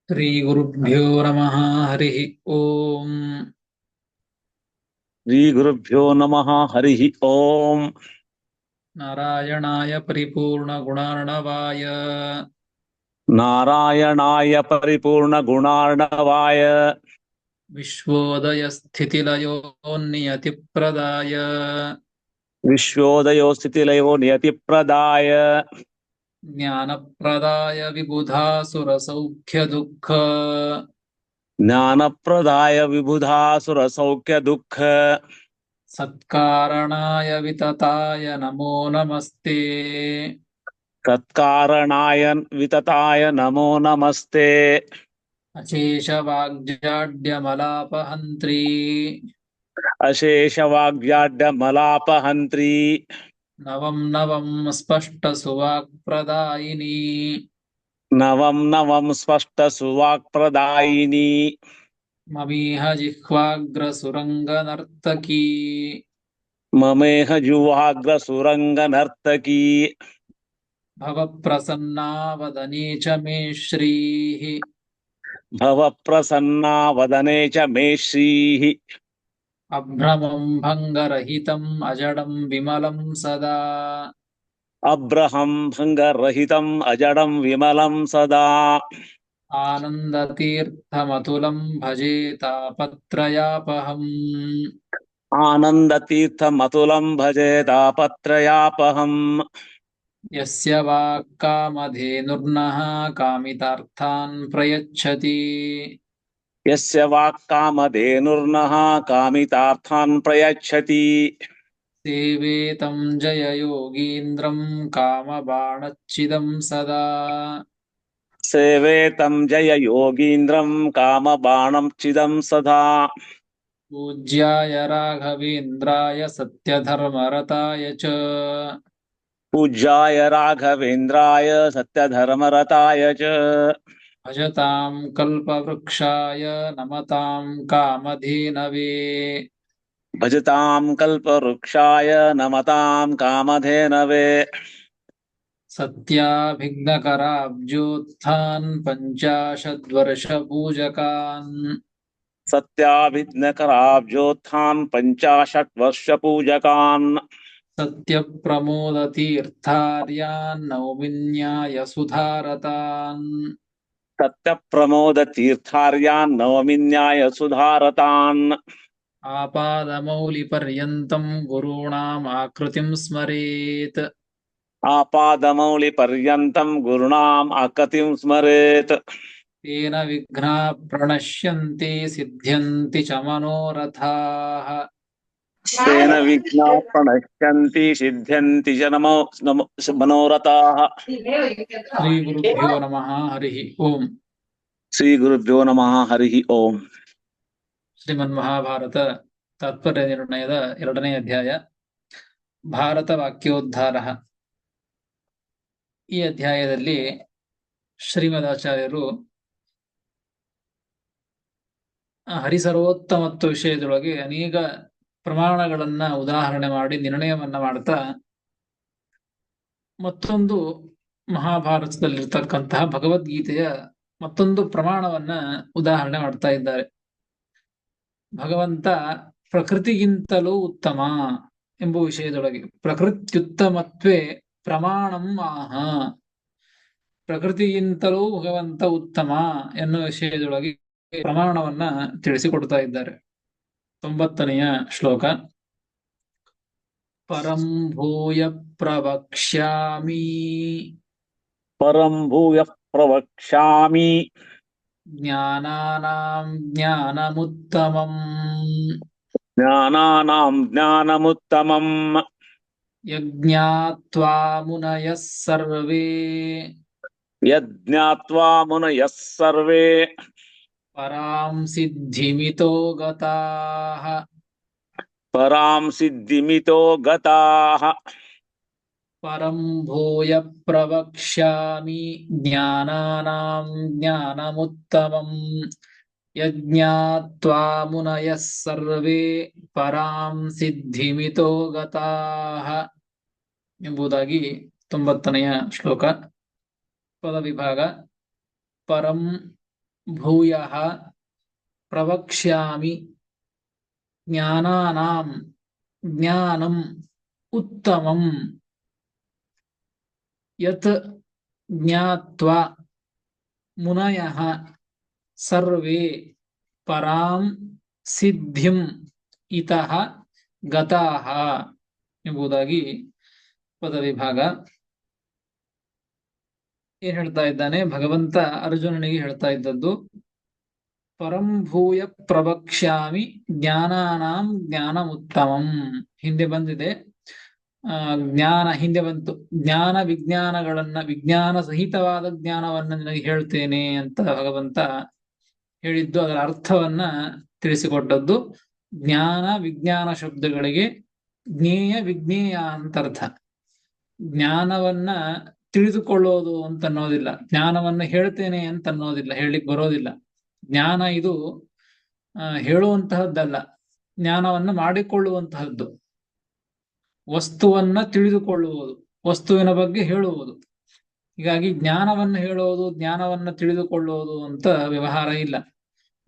श्रीगुरुभ्यो नमः। हरिः ओम्। श्रीगुरुभ्यो नमः हरिः ओम्। नारायणाय परिपूर्णगुणार्णवाय नारायणाय परिपूर्णगुणार्णवाय विश्वोदयस्थितिलयोन्नियतिप्रदाय विश्वोदयोस्थितिलयो नियतिप्रदाय ज्ञानप्रदाय विबुधासुरसौख्यदुःख ज्ञानप्रदाय विबुधासुरसौख्यदुःख सत्कारणाय वितताय नमो नमस्ते। तत्कारणाय वितताय नमो नमस्ते। अशेषवाग्जाड्यमलापहन्त्री अशेषवाग्याड्यमलापहन्त्री नवं नवं स्पष्टसुवाक्प्रदायिनी नवं नवं स्पष्टसुवाक्प्रदायिनी ममीह जिह्वाग्रसुरङ्गनर्तकी ममेह जुहाग्रसुरङ्गनर्तकी भवप्रसन्ना वदने च मे श्रीः। भवप्रसन्ना वदने च मे श्रीः। अभ्रमं भङ्गरहितम् अजडं विमलं सदा अब्रहं भङ्गरहितम् अजडं विमलं सदा आनन्दतीर्थमतुलं भजे तापत्रयापहम्। आनन्दतीर्थमतुलं भजे तापत्रयापहम्। यस्य वाक्कामधेनुर्नः कामितार्थान् प्रयच्छति यस्य वाक्कामधेनुर्नः कामितार्थान् प्रयच्छति सेवेतं जययोगीन्द्रं कामबाणच्चिदं सदा। सेवेतं जय योगीन्द्रं कामबाणं चिदं सदा। पूज्याय राघवेन्द्राय सत्यधर्मरताय च पूज्याय राघवेन्द्राय सत्यधर्मरताय च भजतां कल्पवृक्षाय नमतां कामधेनवे। भजतां कल्पवृक्षाय नमतां कामधेनवे। सत्याभिघ्नकराब्जोत्थान् पञ्चाशद्वर्षपूजकान् सत्याभिघ्नकराब्जोत्थान् 50 वर्षपूजकान् सत्यप्रमोदतीर्थार्यान् नौमिन्यायसुधारतान् सत्यप्रमोदतीर्थार्यान् नवमिन्याय सुधारतान् आपादमौलिपर्यन्तं गुरूणाम् आकृतिं स्मरेत्। आपादमौलिपर्यन्तं गुरूणाम् आकृतिं स्मरेत्। तेन विघ्नाः प्रणश्यन्ति सिद्ध्यन्ति च मनोरथाः। तेन विघ्नाः प्रणश्यन्ति सिद्ध्यन्ति च मनोरथाः। श्रीगुरुभ्यो नमः। हरिः ओम्। श्रीगुरुभ्यो नमः हरिः ओम्। ಶ್ರೀಮನ್ಮಹಾಭಾರತ ತಾತ್ಪರ್ಯ ನಿರ್ಣಯದ 2ನೇ ಅಧ್ಯಾಯ ಭಾರತ ವಾಕ್ಯೋದ್ಧಾರ. ಈ ಅಧ್ಯಾಯದಲ್ಲಿ ಶ್ರೀಮದಾಚಾರ್ಯರು ಹರಿಸರ್ವೋತ್ತಮತ್ವ ವಿಷಯದೊಳಗೆ ಅನೇಕ ಪ್ರಮಾಣಗಳನ್ನ ಉದಾಹರಣೆ ಮಾಡಿ ನಿರ್ಣಯವನ್ನ ಮಾಡ್ತಾ ಮತ್ತೊಂದು ಮಹಾಭಾರತದಲ್ಲಿರ್ತಕ್ಕಂತಹ ಭಗವದ್ಗೀತೆಯ ಮತ್ತೊಂದು ಪ್ರಮಾಣವನ್ನ ಉದಾಹರಣೆ ಮಾಡ್ತಾ ಇದ್ದಾರೆ. ಭಗವಂತ ಪ್ರಕೃತಿಗಿಂತಲೂ ಉತ್ತಮ ಎಂಬ ವಿಷಯದೊಳಗೆ ಪ್ರಕೃತ್ಯುತ್ತಮತ್ವೇ ಪ್ರಮಾಣಂ ಆಹ, ಪ್ರಕೃತಿಗಿಂತಲೂ ಭಗವಂತ ಉತ್ತಮ ಎನ್ನುವ ವಿಷಯದೊಳಗೆ ಪ್ರಮಾಣವನ್ನ ತಿಳಿಸಿಕೊಡ್ತಾ ಇದ್ದಾರೆ. 90ನೆಯ ಶ್ಲೋಕ. ಪರಂ ಭೂಯ ಪ್ರವಕ್ಷ್ಯಾಮಿ परं भूयः प्रवक्ष्यामि ಜ್ಞಾನಾನಾಂ ಜ್ಞಾನಮುತ್ತಮಂ ज्ञानानां ज्ञानमुत्तमम् ಯಜ್ಞಾತ್ವಾ ಮುನಯಃ ಸರ್ವೇ यज्ञात्वा मुनयः सर्वे ಪರಾಂ ಸಿದ್ಧಿಮಿತೋ ಗತಾಃ. परां सिद्धिमितो गताः. ಪರಂ ಭೂಯ ಪ್ರವಕ್ಷ್ಯಾಮಿ ಜ್ಞಾನಾನಾಂ ಜ್ಞಾನಮುತ್ತಮಂ ಯಜ್ಞಾತ್ವಾ ಮುನಯಃ ಸರ್ವೇ ಪರಾಂ ಸಿದ್ಧಿಮಿತೋ ಗತಾಃ ಎಂಬುದಾಗಿ 90ನೆಯ ಶ್ಲೋಕ. ಪದವಿಭಾಗ. ಪರಂ ಭೂಯಃ ಪ್ರವಕ್ಷ್ಯಾಮಿ ಜ್ಞಾನಾನಾಂ ಜ್ಞಾನಂ ಉತ್ತಮಂ ಯತ್ ಜ್ಞಾತ್ವಾ ಮುನಯಃ ಸರ್ವೇ ಪರಾಂ ಸಿದ್ಧಿಂ ಇತಃ ಗತಾಃ ಎಂಬುದಾಗಿ ಪದವಿಭಾಗ. ಏನ್ ಹೇಳ್ತಾ ಇದ್ದಾನೆ ಭಗವಂತ ಅರ್ಜುನನಿಗೆ ಹೇಳ್ತಾ ಇದ್ದದ್ದು, ಪರಂ ಭೂಯ ಪ್ರವಕ್ಷ್ಯಾಮಿ ಜ್ಞಾನಾನಾಂ ಜ್ಞಾನಮುತ್ತಮಂ. ಹಿಂದೆ ಬಂದಿದೆ, ಜ್ಞಾನ ಹಿಂದೆ ಬಂತು. ಜ್ಞಾನ ವಿಜ್ಞಾನಗಳನ್ನ, ವಿಜ್ಞಾನ ಸಹಿತವಾದ ಜ್ಞಾನವನ್ನ ನಿನಗೆ ಹೇಳ್ತೇನೆ ಅಂತ ಭಗವಂತ ಹೇಳಿದ್ದು. ಅದರ ಅರ್ಥವನ್ನ ತಿಳಿಸಿಕೊಟ್ಟದ್ದು. ಜ್ಞಾನ ವಿಜ್ಞಾನ ಶಬ್ದಗಳಿಗೆ ಜ್ಞೇಯ ವಿಜ್ಞೇಯ ಅಂತ ಅರ್ಥ. ಜ್ಞಾನವನ್ನ ತಿಳಿದುಕೊಳ್ಳೋದು ಅಂತ ಅನ್ನೋದಿಲ್ಲ, ಜ್ಞಾನವನ್ನ ಹೇಳ್ತೇನೆ ಅಂತ ಅನ್ನೋದಿಲ್ಲ, ಹೇಳಲಿಕ್ಕೆ ಬರೋದಿಲ್ಲ. ಜ್ಞಾನ ಇದು ಹೇಳುವಂತಹದ್ದಲ್ಲ, ಜ್ಞಾನವನ್ನ ಮಾಡಿಕೊಳ್ಳುವಂತಹದ್ದು. ವಸ್ತುವನ್ನ ತಿಳಿದುಕೊಳ್ಳುವುದು, ವಸ್ತುವಿನ ಬಗ್ಗೆ ಹೇಳುವುದು. ಹೀಗಾಗಿ ಜ್ಞಾನವನ್ನು ಹೇಳೋದು, ಜ್ಞಾನವನ್ನ ತಿಳಿದುಕೊಳ್ಳುವುದು ಅಂತ ವ್ಯವಹಾರ ಇಲ್ಲ.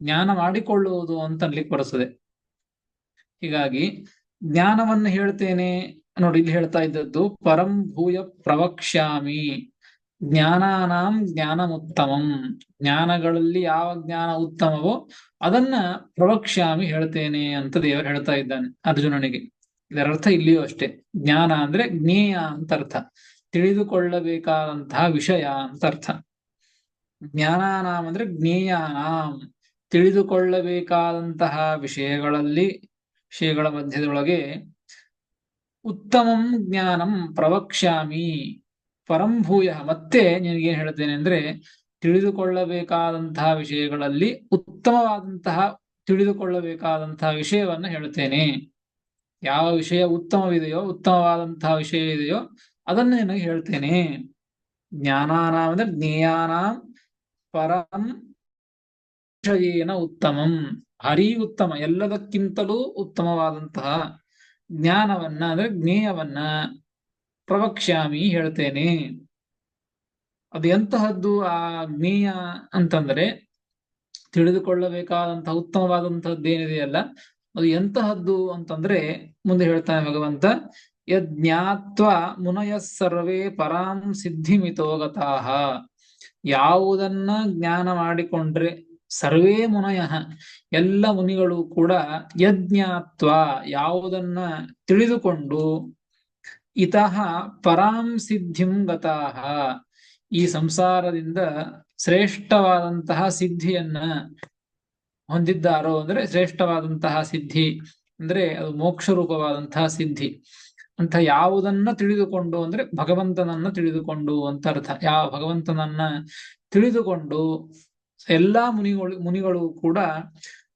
ಜ್ಞಾನ ಮಾಡಿಕೊಳ್ಳುವುದು ಅಂತ ಅನ್ಲಿಕ್ಕೆ ಬರ್ತದೆ. ಹೀಗಾಗಿ ಜ್ಞಾನವನ್ನು ಹೇಳ್ತೇನೆ ನೋಡಿ, ಇಲ್ಲಿ ಹೇಳ್ತಾ ಇದ್ದದ್ದು ಪರಂ ಭೂಯ ಪ್ರವಕ್ಷ್ಯಾಮಿ ಜ್ಞಾನಾನಾಂ ಜ್ಞಾನಮುತ್ತಮಂ. ಜ್ಞಾನಗಳಲ್ಲಿ ಯಾವ ಜ್ಞಾನ ಉತ್ತಮವೋ ಅದನ್ನ ಪ್ರವಕ್ಷ್ಯಾಮಿ ಹೇಳ್ತೇನೆ ಅಂತ ದೇವರು ಹೇಳ್ತಾ ಇದ್ದಾನೆ ಅರ್ಜುನನಿಗೆ. ಇದರರ್ಥ ಇಲ್ಲಿಯೂ ಅಷ್ಟೇ. ಜ್ಞಾನ ಅಂದ್ರೆ ಜ್ಞೇಯ ಅಂತ ಅರ್ಥ, ತಿಳಿದುಕೊಳ್ಳಬೇಕಾದಂತಹ ವಿಷಯ ಅಂತ ಅರ್ಥ. ಜ್ಞಾನಾನಾಂ ಅಂದ್ರೆ ಜ್ಞೇಯಾನಾಂ, ತಿಳಿದುಕೊಳ್ಳಬೇಕಾದಂತಹ ವಿಷಯಗಳ ಮಧ್ಯದೊಳಗೆ ಉತ್ತಮಂ ಜ್ಞಾನಂ ಪ್ರವಕ್ಷ್ಯಾಮಿ ಪರಂ ಭೂಯ. ಮತ್ತೆ ನಿನಗೇನ್ ಹೇಳ್ತೇನೆ ಅಂದ್ರೆ, ತಿಳಿದುಕೊಳ್ಳಬೇಕಾದಂತಹ ವಿಷಯಗಳಲ್ಲಿ ಉತ್ತಮವಾದಂತಹ, ತಿಳಿದುಕೊಳ್ಳಬೇಕಾದಂತಹ ವಿಷಯವನ್ನ ಹೇಳ್ತೇನೆ. ಯಾವ ವಿಷಯ ಉತ್ತಮವಿದೆಯೋ, ಉತ್ತಮವಾದಂತಹ ವಿಷಯ ಇದೆಯೋ ಅದನ್ನ ನಿನಗೆ ಹೇಳ್ತೇನೆ. ಜ್ಞಾನಾನಾಂ ಅಂದ್ರೆ ಜ್ಞೇಯಾನಾಂ ಪರಂ ವಿಷಯೇನ ಉತ್ತಮಂ, ಭಾರೀ ಉತ್ತಮ, ಎಲ್ಲದಕ್ಕಿಂತಲೂ ಉತ್ತಮವಾದಂತಹ ಜ್ಞಾನವನ್ನ ಅಂದ್ರೆ ಜ್ಞೇಯವನ್ನ ಪ್ರವಕ್ಷ್ಯಾಮಿ ಹೇಳ್ತೇನೆ. ಅದು ಎಂತಹದ್ದು ಆ ಜ್ಞೇಯ ಅಂತಂದ್ರೆ, ತಿಳಿದುಕೊಳ್ಳಬೇಕಾದಂತಹ ಉತ್ತಮವಾದಂತಹದ್ದೇನಿದೆಯಲ್ಲ ಅದು ಎಂತಹದ್ದು ಅಂತಂದ್ರೆ, ಮುಂದೆ ಹೇಳ್ತಾನೆ ಭಗವಂತ, ಯಜ್ಞಾತ್ವಾ ಮುನಯಃ ಸರ್ವೇ ಪರಾಂ ಸಿದ್ಧಿಮಿತೋ ಗತಾಃ. ಯಾವುದನ್ನ ಜ್ಞಾನ ಮಾಡಿಕೊಂಡ್ರೆ ಸರ್ವೇ ಮುನಯಃ, ಎಲ್ಲ ಮುನಿಗಳು ಕೂಡ ಯಜ್ಞಾತ್ವ ಯಾವುದನ್ನ ತಿಳಿದುಕೊಂಡು ಇತಃ ಪರಾಂ ಸಿದ್ಧಿಂ ಗತಾಃ, ಈ ಸಂಸಾರದಿಂದ ಶ್ರೇಷ್ಠವಾದಂತಹ ಸಿದ್ಧಿಯನ್ನ ಹೊಂದಿದ್ದಾರೋ, ಅಂದ್ರೆ ಶ್ರೇಷ್ಠವಾದಂತಹ ಸಿದ್ಧಿ ಅಂದ್ರೆ ಅದು ಮೋಕ್ಷ ರೂಪವಾದಂತಹ ಸಿದ್ಧಿ ಅಂತ ಯಾವುದನ್ನ ತಿಳಿದುಕೊಂಡು ಅಂದ್ರೆ ಭಗವಂತನನ್ನ ತಿಳಿದುಕೊಂಡು ಅಂತ ಅರ್ಥ. ಯಾವ ಭಗವಂತನನ್ನ ತಿಳಿದುಕೊಂಡು ಎಲ್ಲಾ ಮುನಿಗಳು ಕೂಡ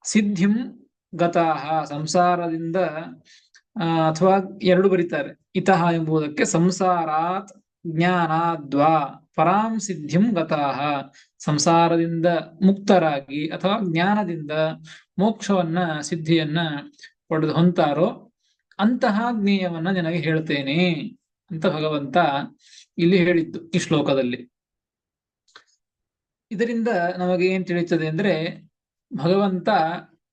ಸಿದ್ಧಿಂ ಗತಾಹ, ಸಂಸಾರದಿಂದ ಅಥವಾ ಎರಡು ಬರೀತಾರೆ, ಇತಃ ಎಂಬುದಕ್ಕೆ ಸಂಸಾರಾತ್ ಜ್ಞಾನಾದ್ವಾ ಪರಾಂ ಸಿದ್ಧಿಂ ಗತಾಹ, ಸಂಸಾರದಿಂದ ಮುಕ್ತರಾಗಿ ಅಥವಾ ಜ್ಞಾನದಿಂದ ಮೋಕ್ಷವನ್ನ ಸಿದ್ಧಿಯನ್ನ ಪಡೆದು ಹೊಂತಾರೋ ಅಂತಹ ಜ್ಞೇಯವನ್ನ ನಿನಗೆ ಹೇಳ್ತೇನೆ ಅಂತ ಭಗವಂತ ಇಲ್ಲಿ ಹೇಳಿದ್ದು ಈ ಶ್ಲೋಕದಲ್ಲಿ. ಇದರಿಂದ ನಮಗೆ ಏನ್ ತಿಳಿಯುತ್ತದೆ ಅಂದ್ರೆ, ಭಗವಂತ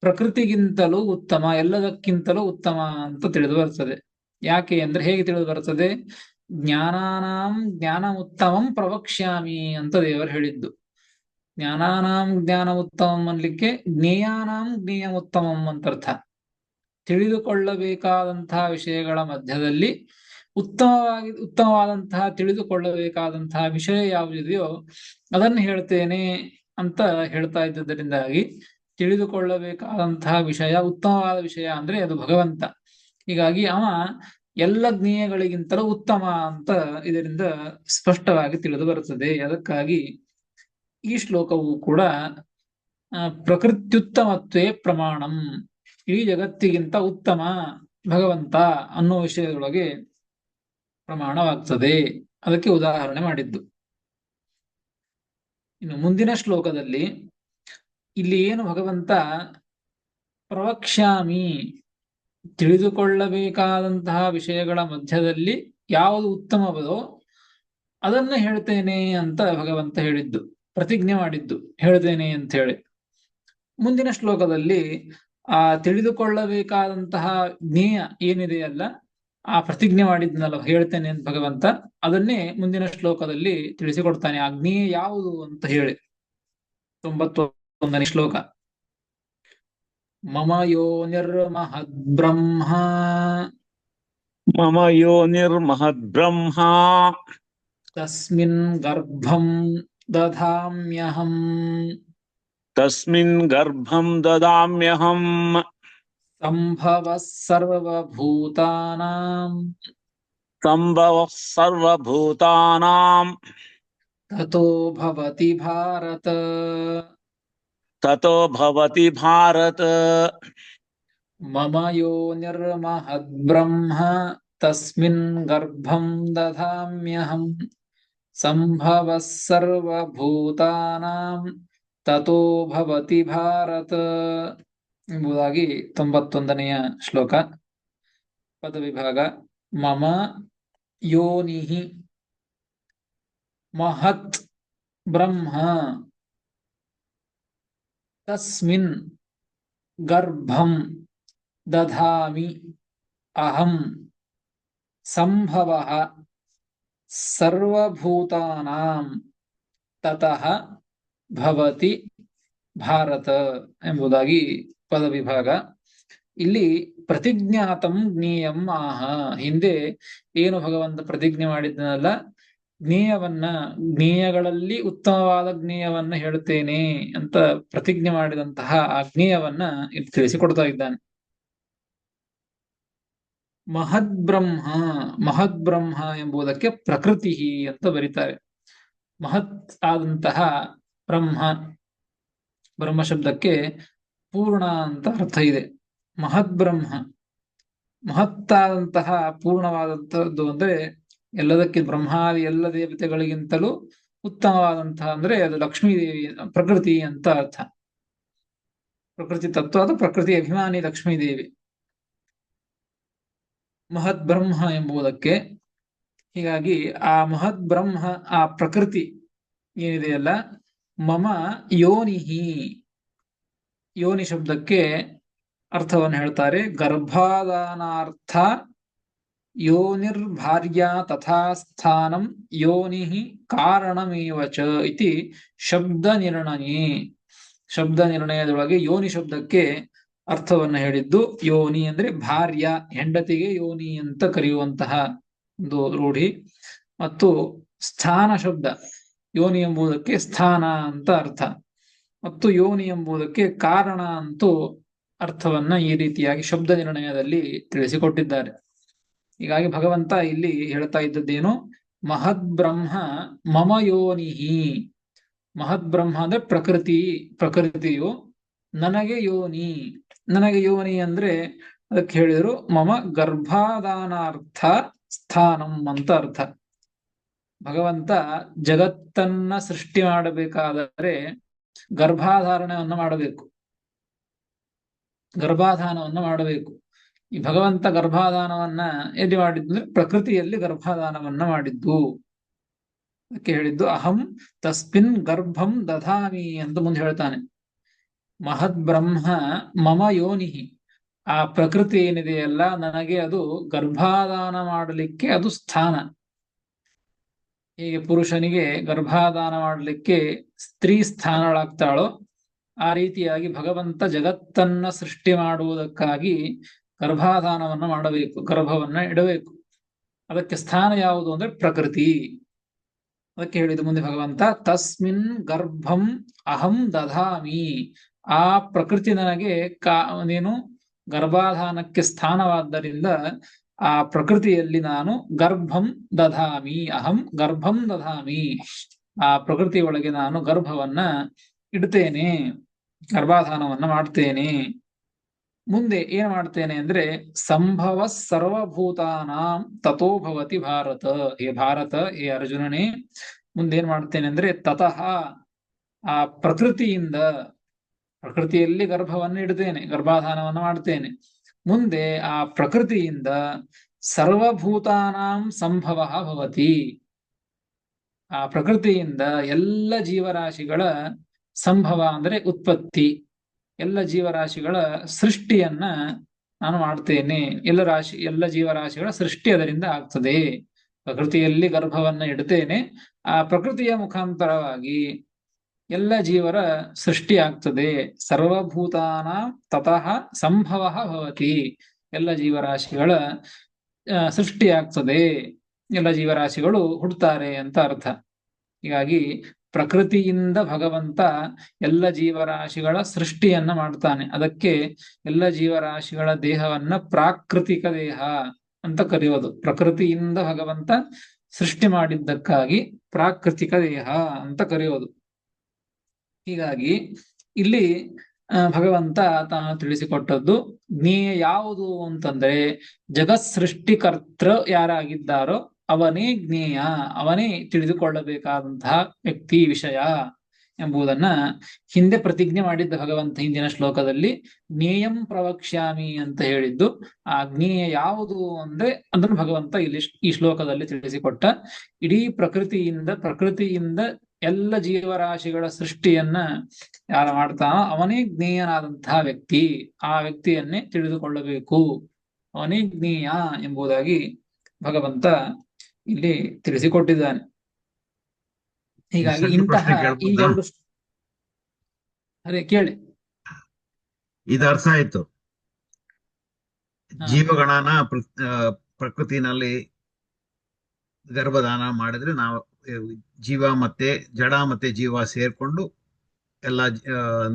ಪ್ರಕೃತಿಗಿಂತಲೂ ಉತ್ತಮ, ಎಲ್ಲದಕ್ಕಿಂತಲೂ ಉತ್ತಮ ಅಂತ ತಿಳಿದು ಬರ್ತದೆ. ಯಾಕೆ ಅಂದ್ರೆ, ಹೇಗೆ ತಿಳಿದು ಬರ್ತದೆ? ಜ್ಞಾನಾನಾಂ ಜ್ಞಾನ ಉತ್ತಮಂ ಪ್ರವಕ್ಷ್ಯಾಮಿ ಅಂತ ದೇವರು ಹೇಳಿದ್ದು. ಜ್ಞಾನಾನಾಂ ಜ್ಞಾನ ಉತ್ತಮಂ ಅನ್ಲಿಕ್ಕೆ ಜ್ಞೇಯಾನಾಂ ಜ್ಞೇಯ ಉತ್ತಮಂ ಅಂತ ಅರ್ಥ. ತಿಳಿದುಕೊಳ್ಳಬೇಕಾದಂತಹ ವಿಷಯಗಳ ಮಧ್ಯದಲ್ಲಿ ಉತ್ತಮವಾದಂತಹ ತಿಳಿದುಕೊಳ್ಳಬೇಕಾದಂತಹ ವಿಷಯ ಯಾವುದಿದೆಯೋ ಅದನ್ನು ಹೇಳ್ತೇನೆ ಅಂತ ಹೇಳ್ತಾ ಇದ್ದದರಿಂದಾಗಿ, ತಿಳಿದುಕೊಳ್ಳಬೇಕಾದಂತಹ ವಿಷಯ, ಉತ್ತಮವಾದ ವಿಷಯ ಅಂದ್ರೆ ಅದು ಭಗವಂತ. ಹೀಗಾಗಿ ಅವ ಎಲ್ಲ ಜ್ಞೇಯಗಳಿಗಿಂತಲೂ ಉತ್ತಮ ಅಂತ ಇದರಿಂದ ಸ್ಪಷ್ಟವಾಗಿ ತಿಳಿದು ಬರುತ್ತದೆ. ಅದಕ್ಕಾಗಿ ಈ ಶ್ಲೋಕವು ಕೂಡ ಪ್ರಕೃತ್ಯುತ್ತಮತ್ವೇ ಪ್ರಮಾಣಂ, ಈ ಜಗತ್ತಿಗಿಂತ ಉತ್ತಮ ಭಗವಂತ ಅನ್ನೋ ವಿಷಯದೊಳಗೆ ಪ್ರಮಾಣವಾಗ್ತದೆ. ಅದಕ್ಕೆ ಉದಾಹರಣೆ ಮಾಡಿದ್ದು. ಇನ್ನು ಮುಂದಿನ ಶ್ಲೋಕದಲ್ಲಿ ಇಲ್ಲಿ ಏನು ಭಗವಂತ ಪ್ರವಕ್ಷ್ಯಾಮಿ, ತಿಳಿದುಕೊಳ್ಳಬೇಕಾದಂತಹ ವಿಷಯಗಳ ಮಧ್ಯದಲ್ಲಿ ಯಾವುದು ಉತ್ತಮವೋ ಅದನ್ನ ಹೇಳ್ತೇನೆ ಅಂತ ಭಗವಂತ ಹೇಳಿದ್ದು. ಪ್ರತಿಜ್ಞೆ ಮಾಡಿದ್ದು ಹೇಳ್ತೇನೆ ಅಂತ ಹೇಳಿ. ಮುಂದಿನ ಶ್ಲೋಕದಲ್ಲಿ ಆ ತಿಳಿದುಕೊಳ್ಳಬೇಕಾದಂತಹ ಜ್ಞೇಯ ಏನಿದೆಯಲ್ಲ, ಆ ಪ್ರತಿಜ್ಞೆ ಮಾಡಿದ್ನಲ್ಲ ಹೇಳ್ತೇನೆ ಅಂತ ಭಗವಂತ, ಅದನ್ನೇ ಮುಂದಿನ ಶ್ಲೋಕದಲ್ಲಿ ತಿಳಿಸಿಕೊಡ್ತಾನೆ. ಆ ಜ್ಞೇಯ ಯಾವುದು ಅಂತ ಹೇಳಿ. 91ನೇ ಶ್ಲೋಕ. ಮಮ ಯೋನಿರ್ಮಹದ್ಬ್ರಹ್ಮ ಮಮ ಯೋನಿರ್ಮಹದ್ಬ್ರಹ್ಮ ತಸ್ಮಿನ್ ಗರ್ಭಂ ದಧಾಮ್ಯಹಂ ತಸ್ಮಿನ್ ಗರ್ಭಂ ದದಾಮ್ಯಹಂ ಸಂಭವಃ ಸರ್ವಭೂತಾನಾಂ ಸಂಭವಃ ಸರ್ವಭೂತಾನಾಂ ತತೋ ಭವತಿ ಭಾರತ. ತತೋ ಭವತಿ ಭಾರತ. ಮಮ ಯೋನಿರ್ಮಹದ್ಬ್ರಹ್ಮ ತಸ್ಮಿನ್ ಗರ್ಭಂ ದಧಾಮ್ಯಹಂ ಸಂಭವಃ ಸರ್ವಭೂತಾನಾಂ ತತೋ ಭವತಿ ಭಾರತ ಎಂಬುದಾಗಿ 91ನೆಯ ಶ್ಲೋಕ. ಪದವಿಭಾಗ. ಮಮ ಯೋನಿಹಿ ಮಹತ್ ಬ್ರಹ್ಮ ತಸ್ಮಿನ್ ಗರ್ಭಂ ದಧಾಮಿ ಅಹಂ ಸಂಭವಃ ಸರ್ವಭೂತಾನಾಂ ತತಃ ಭವತಿ ಭಾರತ ಎಂಬುದಾಗಿ ಪದವಿಭಾಗ. ಇಲ್ಲಿ ಪ್ರತಿಜ್ಞಾತಂ ಜ್ಞೇಯಂ ಆಹ. ಹಿಂದೆ ಏನು ಭಗವಂತ ಪ್ರತಿಜ್ಞೆ ಮಾಡಿದ್ದನಲ್ಲ, ಜ್ಞೇಯಗಳಲ್ಲಿ ಉತ್ತಮವಾದ ಜ್ಞೇಯವನ್ನ ಹೇಳುತ್ತೇನೆ ಅಂತ ಪ್ರತಿಜ್ಞೆ ಮಾಡಿದಂತಹ ಆ ಜ್ಞೇಯವನ್ನ ಇಲ್ಲಿ ತಿಳಿಸಿಕೊಡ್ತಾ ಇದ್ದಾನೆ. ಮಹದ್ಬ್ರಹ್ಮ ಎಂಬುದಕ್ಕೆ ಪ್ರಕೃತಿ ಅಂತ ಬರೀತಾರೆ. ಮಹತ್ ಆದಂತಹ ಬ್ರಹ್ಮ ಶಬ್ದಕ್ಕೆ ಪೂರ್ಣ ಅಂತ ಅರ್ಥ ಇದೆ. ಮಹತ್ತಾದಂತಹ ಪೂರ್ಣವಾದಂತಹದ್ದು ಅಂದ್ರೆ ಎಲ್ಲದಕ್ಕೆ ಬ್ರಹ್ಮಾದಿ ಎಲ್ಲ ದೇವತೆಗಳಿಗಿಂತಲೂ ಉತ್ತಮವಾದಂತಹ ಅಂದ್ರೆ ಅದು ಲಕ್ಷ್ಮೀದೇವಿ, ಪ್ರಕೃತಿ ಅಂತ ಅರ್ಥ. ಪ್ರಕೃತಿ ತತ್ವ, ಅದು ಪ್ರಕೃತಿ ಅಭಿಮಾನಿ ಲಕ್ಷ್ಮೀದೇವಿ ಮಹದ್ ಬ್ರಹ್ಮ ಎಂಬುದಕ್ಕೆ. ಹೀಗಾಗಿ ಆ ಮಹದ್ ಬ್ರಹ್ಮ, ಆ ಪ್ರಕೃತಿ ಏನಿದೆಯಲ್ಲ, ಮಮ ಯೋನಿಹಿ, ಯೋನಿ ಶಬ್ದಕ್ಕೆ ಅರ್ಥವನ್ನು ಹೇಳ್ತಾರೆ. ಗರ್ಭಾದಾನಾರ್ಥ ಯೋನಿರ್ಭಾರ್ಯ ತಥಾ ಸ್ಥಾನಂ ಯೋನಿಹಿ ಕಾರಣಮೇವ ಚ ಇತಿ ಶಬ್ದ ನಿರ್ಣಯದೊಳಗೆ ಯೋನಿ ಶಬ್ದಕ್ಕೆ ಅರ್ಥವನ್ನು ಹೇಳಿದ್ದು. ಯೋನಿ ಅಂದ್ರೆ ಭಾರ್ಯ, ಹೆಂಡತಿಗೆ ಯೋನಿ ಅಂತ ಕರೆಯುವಂತಹ ಒಂದು ರೂಢಿ. ಮತ್ತು ಸ್ಥಾನ ಶಬ್ದ, ಯೋನಿ ಎಂಬುದಕ್ಕೆ ಸ್ಥಾನ ಅಂತ ಅರ್ಥ, ಮತ್ತು ಯೋನಿ ಎಂಬುದಕ್ಕೆ ಕಾರಣ ಅಂತೂ ಅರ್ಥವನ್ನ ಈ ರೀತಿಯಾಗಿ ಶಬ್ದ ನಿರ್ಣಯದಲ್ಲಿ ತಿಳಿಸಿಕೊಟ್ಟಿದ್ದಾರೆ. ಹೀಗಾಗಿ ಭಗವಂತ ಇಲ್ಲಿ ಹೇಳ್ತಾ ಇದ್ದದ್ದೇನು, ಮಹದ್ಬ್ರಹ್ಮ ಮಮ ಯೋನಿಹಿ. ಮಹದ್ಬ್ರಹ್ಮ ಅಂದ್ರೆ ಪ್ರಕೃತಿಯು ನನಗೆ ಯೋನಿ ಅಂದ್ರೆ ಅದಕ್ಕೆ ಹೇಳಿದ್ರು ಮಮ ಗರ್ಭಾದಾನಾರ್ಥ ಸ್ಥಾನಂ ಅಂತ ಅರ್ಥ. ಭಗವಂತ ಜಗತ್ತನ್ನ ಸೃಷ್ಟಿ ಮಾಡಬೇಕಾದರೆ ಗರ್ಭಾಧಾರಣವನ್ನು ಮಾಡಬೇಕು. ಈ ಭಗವಂತ ಗರ್ಭಾಧಾನವನ್ನ ಎಲ್ಲಿ ಮಾಡಿದ್ದು? ಪ್ರಕೃತಿಯಲ್ಲಿ ಗರ್ಭಾಧಾನವನ್ನ ಮಾಡಿದ್ದು. ಅದಕ್ಕೆ ಹೇಳಿದ್ದು ಅಹಂ ತಸ್ಮಿನ್ ಗರ್ಭಂ ದಧಾಮಿ ಅಂತ ಮುಂದೆ ಹೇಳ್ತಾನೆ. ಮಹದ್ ಬ್ರಹ್ಮ ಮಮ ಯೋನಿಹಿ, ಆ ಪ್ರಕೃತಿ ಏನಿದೆಯಲ್ಲ ನನಗೆ ಅದು ಗರ್ಭಾಧಾನ ಮಾಡಲಿಕ್ಕೆ ಅದು ಸ್ಥಾನ. ಹೀಗೆ ಪುರುಷನಿಗೆ ಗರ್ಭಾಧಾನ ಮಾಡಲಿಕ್ಕೆ ಸ್ತ್ರೀ ಸ್ಥಾನಳಾಗ್ತಾಳೋ, ಆ ರೀತಿಯಾಗಿ ಭಗವಂತ ಜಗತ್ತನ್ನ ಸೃಷ್ಟಿ ಮಾಡುವುದಕ್ಕಾಗಿ ಗರ್ಭಾಧಾನವನ್ನ ಮಾಡಬೇಕು, ಗರ್ಭವನ್ನ ಇಡಬೇಕು. ಅದಕ್ಕೆ ಸ್ಥಾನ ಯಾವುದು ಅಂದ್ರೆ ಪ್ರಕೃತಿ. ಅದಕ್ಕೆ ಹೇಳಿದ ಮುಂದೆ ಭಗವಂತ ತಸ್ಮಿನ್ ಗರ್ಭಂ ಅಹಂ ದಧಾಮಿ, ಆ ಪ್ರಕೃತಿ ನನಗೆ ಗರ್ಭಾಧಾನಕ್ಕೆ ಸ್ಥಾನವಾದ್ದರಿಂದ ಆ ಪ್ರಕೃತಿಯಲ್ಲಿ ನಾನು ಅಹಂ ಗರ್ಭಂ ದಧಾಮಿ, ಆ ಪ್ರಕೃತಿ ಒಳಗೆ ನಾನು ಗರ್ಭವನ್ನ ಇಡ್ತೇನೆ, ಗರ್ಭಾಧಾನವನ್ನ ಮಾಡ್ತೇನೆ. ಮುಂದೆ ಏನ್ ಮಾಡ್ತೇನೆ ಅಂದ್ರೆ ಸಂಭವ ಸರ್ವಭೂತಾನಾಂ ತಥೋ ಭವತಿ ಭಾರತ. ಹೇ ಭಾರತ, ಹೇ ಅರ್ಜುನನೇ, ಮುಂದೆ ಏನ್ ಮಾಡ್ತೇನೆ ಅಂದ್ರೆ ತತಃ, ಆ ಪ್ರಕೃತಿಯಲ್ಲಿ ಗರ್ಭವನ್ನು ಇಡ್ತೇನೆ, ಗರ್ಭಾಧಾನವನ್ನು ಮಾಡ್ತೇನೆ. ಮುಂದೆ ಆ ಪ್ರಕೃತಿಯಿಂದ ಸರ್ವಭೂತಾನಾಂ ಸಂಭವ ಭವತಿ, ಆ ಪ್ರಕೃತಿಯಿಂದ ಎಲ್ಲ ಜೀವರಾಶಿಗಳ ಸಂಭವ ಅಂದ್ರೆ ಉತ್ಪತ್ತಿ, ಎಲ್ಲ ಜೀವರಾಶಿಗಳ ಸೃಷ್ಟಿಯನ್ನ ನಾನು ಮಾಡ್ತೇನೆ. ಎಲ್ಲ ಜೀವರಾಶಿಗಳ ಸೃಷ್ಟಿ ಅದರಿಂದ ಆಗ್ತದೆ. ಪ್ರಕೃತಿಯಲ್ಲಿ ಗರ್ಭವನ್ನ ಇಡ್ತೇನೆ, ಆ ಪ್ರಕೃತಿಯ ಮುಖಾಂತರವಾಗಿ ಎಲ್ಲ ಜೀವರ ಸೃಷ್ಟಿ ಆಗ್ತದೆ. ಸರ್ವಭೂತಾನ ತತಃ ಸಂಭವ ಭವತಿ. ಎಲ್ಲ ಜೀವರಾಶಿಗಳ ಸೃಷ್ಟಿ ಆಗ್ತದೆ, ಎಲ್ಲ ಜೀವರಾಶಿಗಳು ಹುಡ್ತಾರೆ ಅಂತ ಅರ್ಥ. ಹೀಗಾಗಿ ಪ್ರಕೃತಿಯಿಂದ ಭಗವಂತ ಎಲ್ಲ ಜೀವರಾಶಿಗಳ ಸೃಷ್ಟಿಯನ್ನ ಮಾಡ್ತಾನೆ. ಅದಕ್ಕೆ ಎಲ್ಲ ಜೀವರಾಶಿಗಳ ದೇಹವನ್ನ ಪ್ರಾಕೃತಿಕ ದೇಹ ಅಂತ ಕರೆಯೋದು. ಪ್ರಕೃತಿಯಿಂದ ಭಗವಂತ ಸೃಷ್ಟಿ ಮಾಡಿದ್ದಕ್ಕಾಗಿ ಪ್ರಾಕೃತಿಕ ದೇಹ ಅಂತ ಕರೆಯೋದು. ಹೀಗಾಗಿ ಇಲ್ಲಿ ಭಗವಂತ ತಾನು ತಿಳಿಸಿಕೊಟ್ಟದ್ದು ಜ್ಞೇಯ ಯಾವುದು ಅಂತಂದ್ರೆ, ಜಗತ್ ಸೃಷ್ಟಿಕರ್ತೃ ಯಾರಾಗಿದ್ದಾರೋ ಅವನೇ ಜ್ಞೇಯ, ಅವನೇ ತಿಳಿದುಕೊಳ್ಳಬೇಕಾದಂತಹ ವ್ಯಕ್ತಿ, ವಿಷಯ ಎಂಬುದನ್ನ ಹಿಂದೆ ಪ್ರತಿಜ್ಞೆ ಮಾಡಿದ್ದ ಭಗವಂತ ಹಿಂದಿನ ಶ್ಲೋಕದಲ್ಲಿ ಜ್ಞೇಯಂ ಪ್ರವಕ್ಷ್ಯಾಮಿ ಅಂತ ಹೇಳಿದ್ದು. ಆ ಜ್ಞೇಯ ಯಾವುದು ಅಂದ್ರೆ ಅದನ್ನು ಭಗವಂತ ಇಲ್ಲಿ ಈ ಶ್ಲೋಕದಲ್ಲಿ ತಿಳಿಸಿಕೊಟ್ಟ. ಇಡೀ ಪ್ರಕೃತಿಯಿಂದ ಎಲ್ಲ ಜೀವರಾಶಿಗಳ ಸೃಷ್ಟಿಯನ್ನ ಯಾರು ಮಾಡ್ತಾನೋ ಅವನೇ ಜ್ಞೇಯನಾದಂತಹ ವ್ಯಕ್ತಿ, ಆ ವ್ಯಕ್ತಿಯನ್ನೇ ತಿಳಿದುಕೊಳ್ಳಬೇಕು, ಅವನೇ ಜ್ಞೇಯ ಎಂಬುದಾಗಿ ಭಗವಂತ ಇಲ್ಲಿ ತಿಳಿಸಿಕೊಟ್ಟಿದ್ದಾನೆ. ಹೀಗಾಗಿ ಇಂತಹ ಈ ಎರಡು ಅದೇ ಕೇಳಿ ಇದು ಅರ್ಥ ಆಯ್ತು. ಜೀವಗಣನ ಪ್ರಕೃತಿನಲ್ಲಿ ಗರ್ಭದಾನ ಮಾಡಿದ್ರೆ ನಾವು ಜೀವ ಮತ್ತೆ ಜಡ ಮತ್ತೆ ಜೀವ ಸೇರ್ಕೊಂಡು ಎಲ್ಲ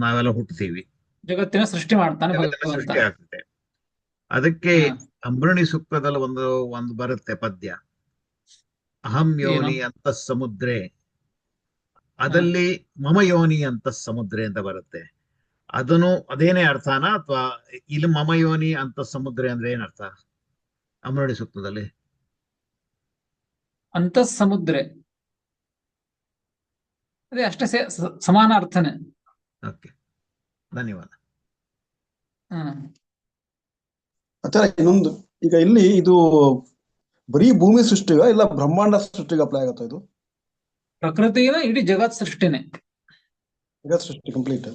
ನಾವೆಲ್ಲ ಹುಟ್ಟುತ್ತೀವಿ, ಜಗತ್ತಿನ ಸೃಷ್ಟಿ ಮಾಡ್ತಾನೆ ಸೃಷ್ಟಿ ಆಗ್ತದೆ. ಅದಕ್ಕೆ ಅಂಬೃಣಿ ಸೂಕ್ತದಲ್ಲಿ ಒಂದು ಬರುತ್ತೆ ಪದ್ಯ, ಅಹಂ ಯೋನಿ ಅಂತ ಸಮುದ್ರೆ, ಅದಲ್ಲಿ ಮಮ ಯೋನಿ ಅಂತ ಸಮುದ್ರೆ ಅಂತ ಬರುತ್ತೆ. ಅದನ್ನು ಅದೇನೇ ಅರ್ಥನಾ ಅಥವಾ ಇಲ್ಲಿ ಮಮ ಯೋನಿ ಅಂತ ಸಮುದ್ರೆ ಅಂದ್ರೆ ಏನ್ ಅರ್ಥ ಅಂಬೃಣಿ ಸೂಕ್ತದಲ್ಲಿ? ಅಂತ ಸಮುದ್ರೆ ಅದೇ ಅಷ್ಟೇ, ಸಮಾನ ಅರ್ಥನೇ. ಓಕೆ, ಧನ್ಯವಾದ. ಆಚಾರ್ಯ ಇನ್ನೊಂದು, ಈಗ ಇಲ್ಲಿ ಇದು ಬರೀ ಭೂಮಿ ಸೃಷ್ಟಿಗ ಇಲ್ಲ ಬ್ರಹ್ಮಾಂಡ ಸೃಷ್ಟಿಗೆ ಅಪ್ಲೈ ಆಗತ್ತ? ಇದು ಪ್ರಕೃತಿನ ಇಡೀ ಜಗತ್ ಸೃಷ್ಟಿನೇ, ಜಗತ್ ಸೃಷ್ಟಿ ಕಂಪ್ಲೀಟ್.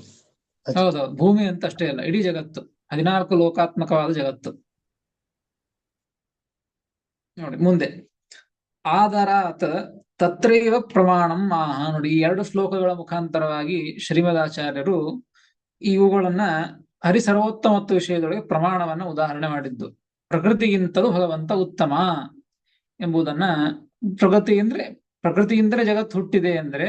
ಹೌದೌದು, ಭೂಮಿ ಅಂತ ಅಷ್ಟೇ ಅಲ್ಲ, ಇಡೀ ಜಗತ್ತು, 14 ಲೋಕಾತ್ಮಕವಾದ ಜಗತ್ತು. ನೋಡಿ ಮುಂದೆ, ಆದರಾತ್ ತತ್ರೈವ ಪ್ರಮಾಣಂ ಆಹ. ನೋಡಿ, ಈ 2 ಶ್ಲೋಕಗಳ ಮುಖಾಂತರವಾಗಿ ಶ್ರೀಮದಾಚಾರ್ಯರು ಇವುಗಳನ್ನ ಹರಿಸರ್ವೋತ್ತಮತ್ವ ವಿಷಯದೊಳಗೆ ಪ್ರಮಾಣವನ್ನ ಉದಾಹರಣೆ ಮಾಡಿದ್ದು. ಪ್ರಕೃತಿಗಿಂತಲೂ ಭಗವಂತ ಉತ್ತಮ ಎಂಬುದನ್ನ, ಪ್ರಕೃತಿಯಿಂದಲೇ ಜಗತ್ತು ಹುಟ್ಟಿದೆ ಅಂದ್ರೆ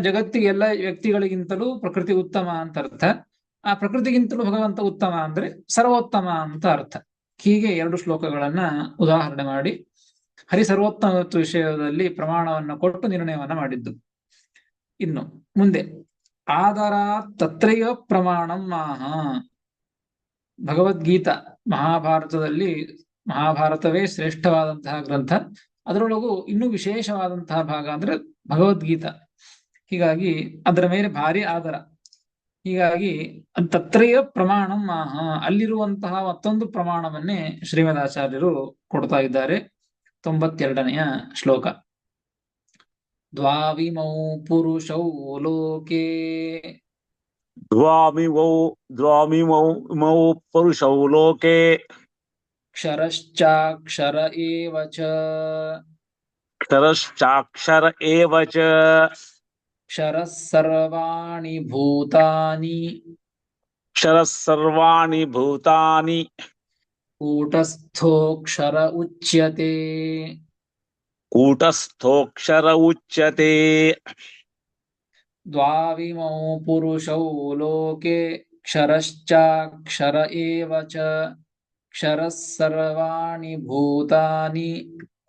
ಜಗತ್ತಿಗೆ ಎಲ್ಲ ವ್ಯಕ್ತಿಗಳಿಗಿಂತಲೂ ಪ್ರಕೃತಿ ಉತ್ತಮ ಅಂತ ಅರ್ಥ. ಆ ಪ್ರಕೃತಿಗಿಂತಲೂ ಭಗವಂತ ಉತ್ತಮ ಅಂದ್ರೆ ಸರ್ವೋತ್ತಮ ಅಂತ ಅರ್ಥ. ಹೀಗೆ 2 ಶ್ಲೋಕಗಳನ್ನ ಉದಾಹರಣೆ ಮಾಡಿ ಹರಿ ಸರ್ವೋತ್ತಮತ್ವ ವಿಷಯದಲ್ಲಿ ಪ್ರಮಾಣವನ್ನ ಕೊಟ್ಟು ನಿರ್ಣಯವನ್ನ ಮಾಡಿದ್ದು. ಇನ್ನು ಮುಂದೆ, ಆದರ ತತ್ರೈವ ಪ್ರಮಾಣಂ ಆಹ. ಭಗವದ್ಗೀತಾ ಮಹಾಭಾರತವೇ ಶ್ರೇಷ್ಠವಾದಂತಹ ಗ್ರಂಥ. ಅದರೊಳಗೂ ಇನ್ನೂ ವಿಶೇಷವಾದಂತಹ ಭಾಗ ಅಂದ್ರೆ ಭಗವದ್ಗೀತಾ. ಹೀಗಾಗಿ ಅದರ ಮೇಲೆ ಭಾರಿ ಆದರ. ಹೀಗಾಗಿ ತತ್ರೈವ ಪ್ರಮಾಣಂ ಆಹ, ಅಲ್ಲಿರುವಂತಹ ಮತ್ತೊಂದು ಪ್ರಮಾಣವನ್ನೇ ಶ್ರೀಮದಾಚಾರ್ಯರು ಕೊಡ್ತಾ ಇದ್ದಾರೆ. 92ನೆಯ ಶ್ಲೋಕ. ದ್ವಾವಿಮೌ ಪುರುಷೌ ಲೋಕೆ ದ್ವಾಮಿಮೌ ಪುರುಷೌ ಲೋಕೆ ಕ್ಷರಶ್ಚಾಕ್ಷರ ಏವ ಚ ಕ್ಷರಶ್ಚಾಕ್ಷರ ಏವ ಚ ಕ್ಷರಃ ಸರ್ವಾಣಿ ಭೂತಾನಿ ಕ್ಷರಃ ಭೂತಾನಿ ಕೂಟಸ್ಥೋಕ್ಷರ ಉಚ್ಯತೆ. ಕೂಟಸ್ಥೋಕ್ಷರ ಉಚ್ಯತೆ. ದ್ವಾವಿಮೌ ಪುರುಷೌ ಲೋಕೆ ಕ್ಷರಶ್ಚಾಕ್ಷರ ಏವ ಚ ಕ್ಷರಃ ಸರ್ವಾಣಿ ಭೂತಾನಿ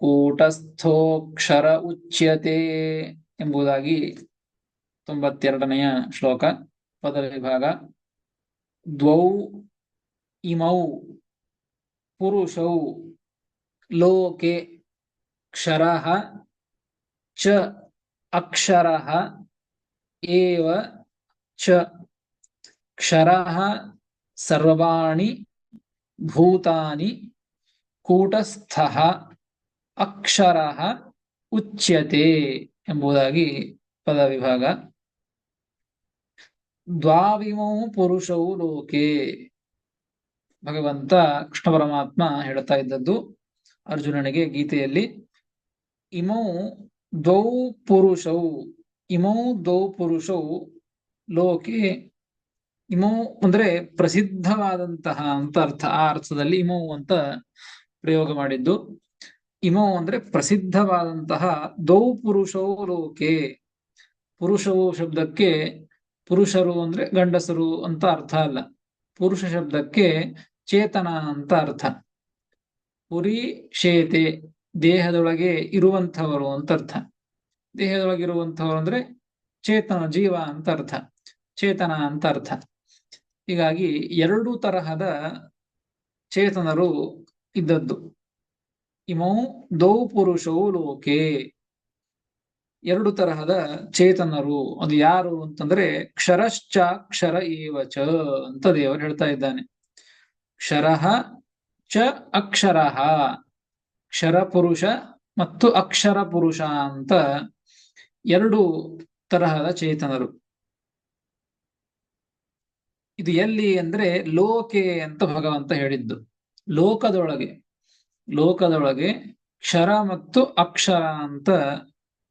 ಕೂಟಸ್ಥೋಕ್ಷರ ಉಚ್ಯತೆ ಎಂಬುದಾಗಿ 92ನೆಯ ಶ್ಲೋಕ. ಪದವಿಭಾಗ. ದ್ವೌ ಇಮೌ ಪುರುಷೌ ಲೋಕೆ ಕ್ಷರಃ ಚ ಅಕ್ಷರಃ ಏವ ಚ ಕ್ಷರಃ ಸರ್ವಾಣಿ ಭೂತಾನಿ ಕೂಟಸ್ಥಃ ಅಕ್ಷರಃ ಉಚ್ಯತೆ ಎಂಬುದಾಗಿ ಪದ ವಿಭಾಗ. ದ್ವಾವಿಮೌ ಪುರುಷೌ ಲೋಕೆ, ಭಗವಂತ ಕೃಷ್ಣ ಪರಮಾತ್ಮ ಹೇಳ್ತಾ ಇದ್ದದ್ದು ಅರ್ಜುನನಿಗೆ ಗೀತೆಯಲ್ಲಿ. ಇಮೌ ದ್ವೌ ಪುರುಷೌ, ಇಮೌ ದ್ವೌ ಪುರುಷೌ ಲೋಕೆ. ಇಮೌ ಅಂದ್ರೆ ಪ್ರಸಿದ್ಧವಾದಂತಹ ಅಂತ ಅರ್ಥ. ಆ ಅರ್ಥದಲ್ಲಿ ಇಮೌ ಅಂತ ಪ್ರಯೋಗ ಮಾಡಿದ್ದು. ಇಮೌ ಅಂದ್ರೆ ಪ್ರಸಿದ್ಧವಾದಂತಹ ದ್ವೌ ಪುರುಷೌ ಲೋಕೆ. ಪುರುಷವು ಶಬ್ದಕ್ಕೆ ಪುರುಷರು ಅಂದ್ರೆ ಗಂಡಸರು ಅಂತ ಅರ್ಥ ಅಲ್ಲ. ಪುರುಷ ಶಬ್ದಕ್ಕೆ ಚೇತನ ಅಂತ ಅರ್ಥ. ಪುರಿ ಶೇತೆ, ದೇಹದೊಳಗೆ ಇರುವಂಥವರು ಅಂತ ಅರ್ಥ. ದೇಹದೊಳಗಿರುವಂಥವರು ಅಂದ್ರೆ ಚೇತನ, ಜೀವ ಅಂತ ಅರ್ಥ, ಚೇತನ ಅಂತ ಅರ್ಥ. ಹೀಗಾಗಿ ಎರಡು ತರಹದ ಚೇತನರು ಇದ್ದದ್ದು. ಇಮೌ ದ್ವೌ ಪುರುಷೌ ಲೋಕೆ, ಎರಡು ತರಹದ ಚೇತನರು. ಅದು ಯಾರು ಅಂತಂದ್ರೆ ಕ್ಷರಶ್ಚ ಕ್ಷರ ಏವಚ ಅಂತ ದೇವರು ಹೇಳ್ತಾ ಇದ್ದಾನೆ. ಕ್ಷರಃ ಚ ಅಕ್ಷರಃ, ಕ್ಷರ ಪುರುಷ ಮತ್ತು ಅಕ್ಷರ ಪುರುಷ ಅಂತ ಎರಡು ತರಹದ ಚೇತನರು. ಇದು ಎಲ್ಲಿ ಅಂದ್ರೆ ಲೋಕೆ ಅಂತ ಭಗವಂತ ಹೇಳಿದ್ದು. ಲೋಕದೊಳಗೆ, ಲೋಕದೊಳಗೆ ಕ್ಷರ ಮತ್ತು ಅಕ್ಷರ ಅಂತ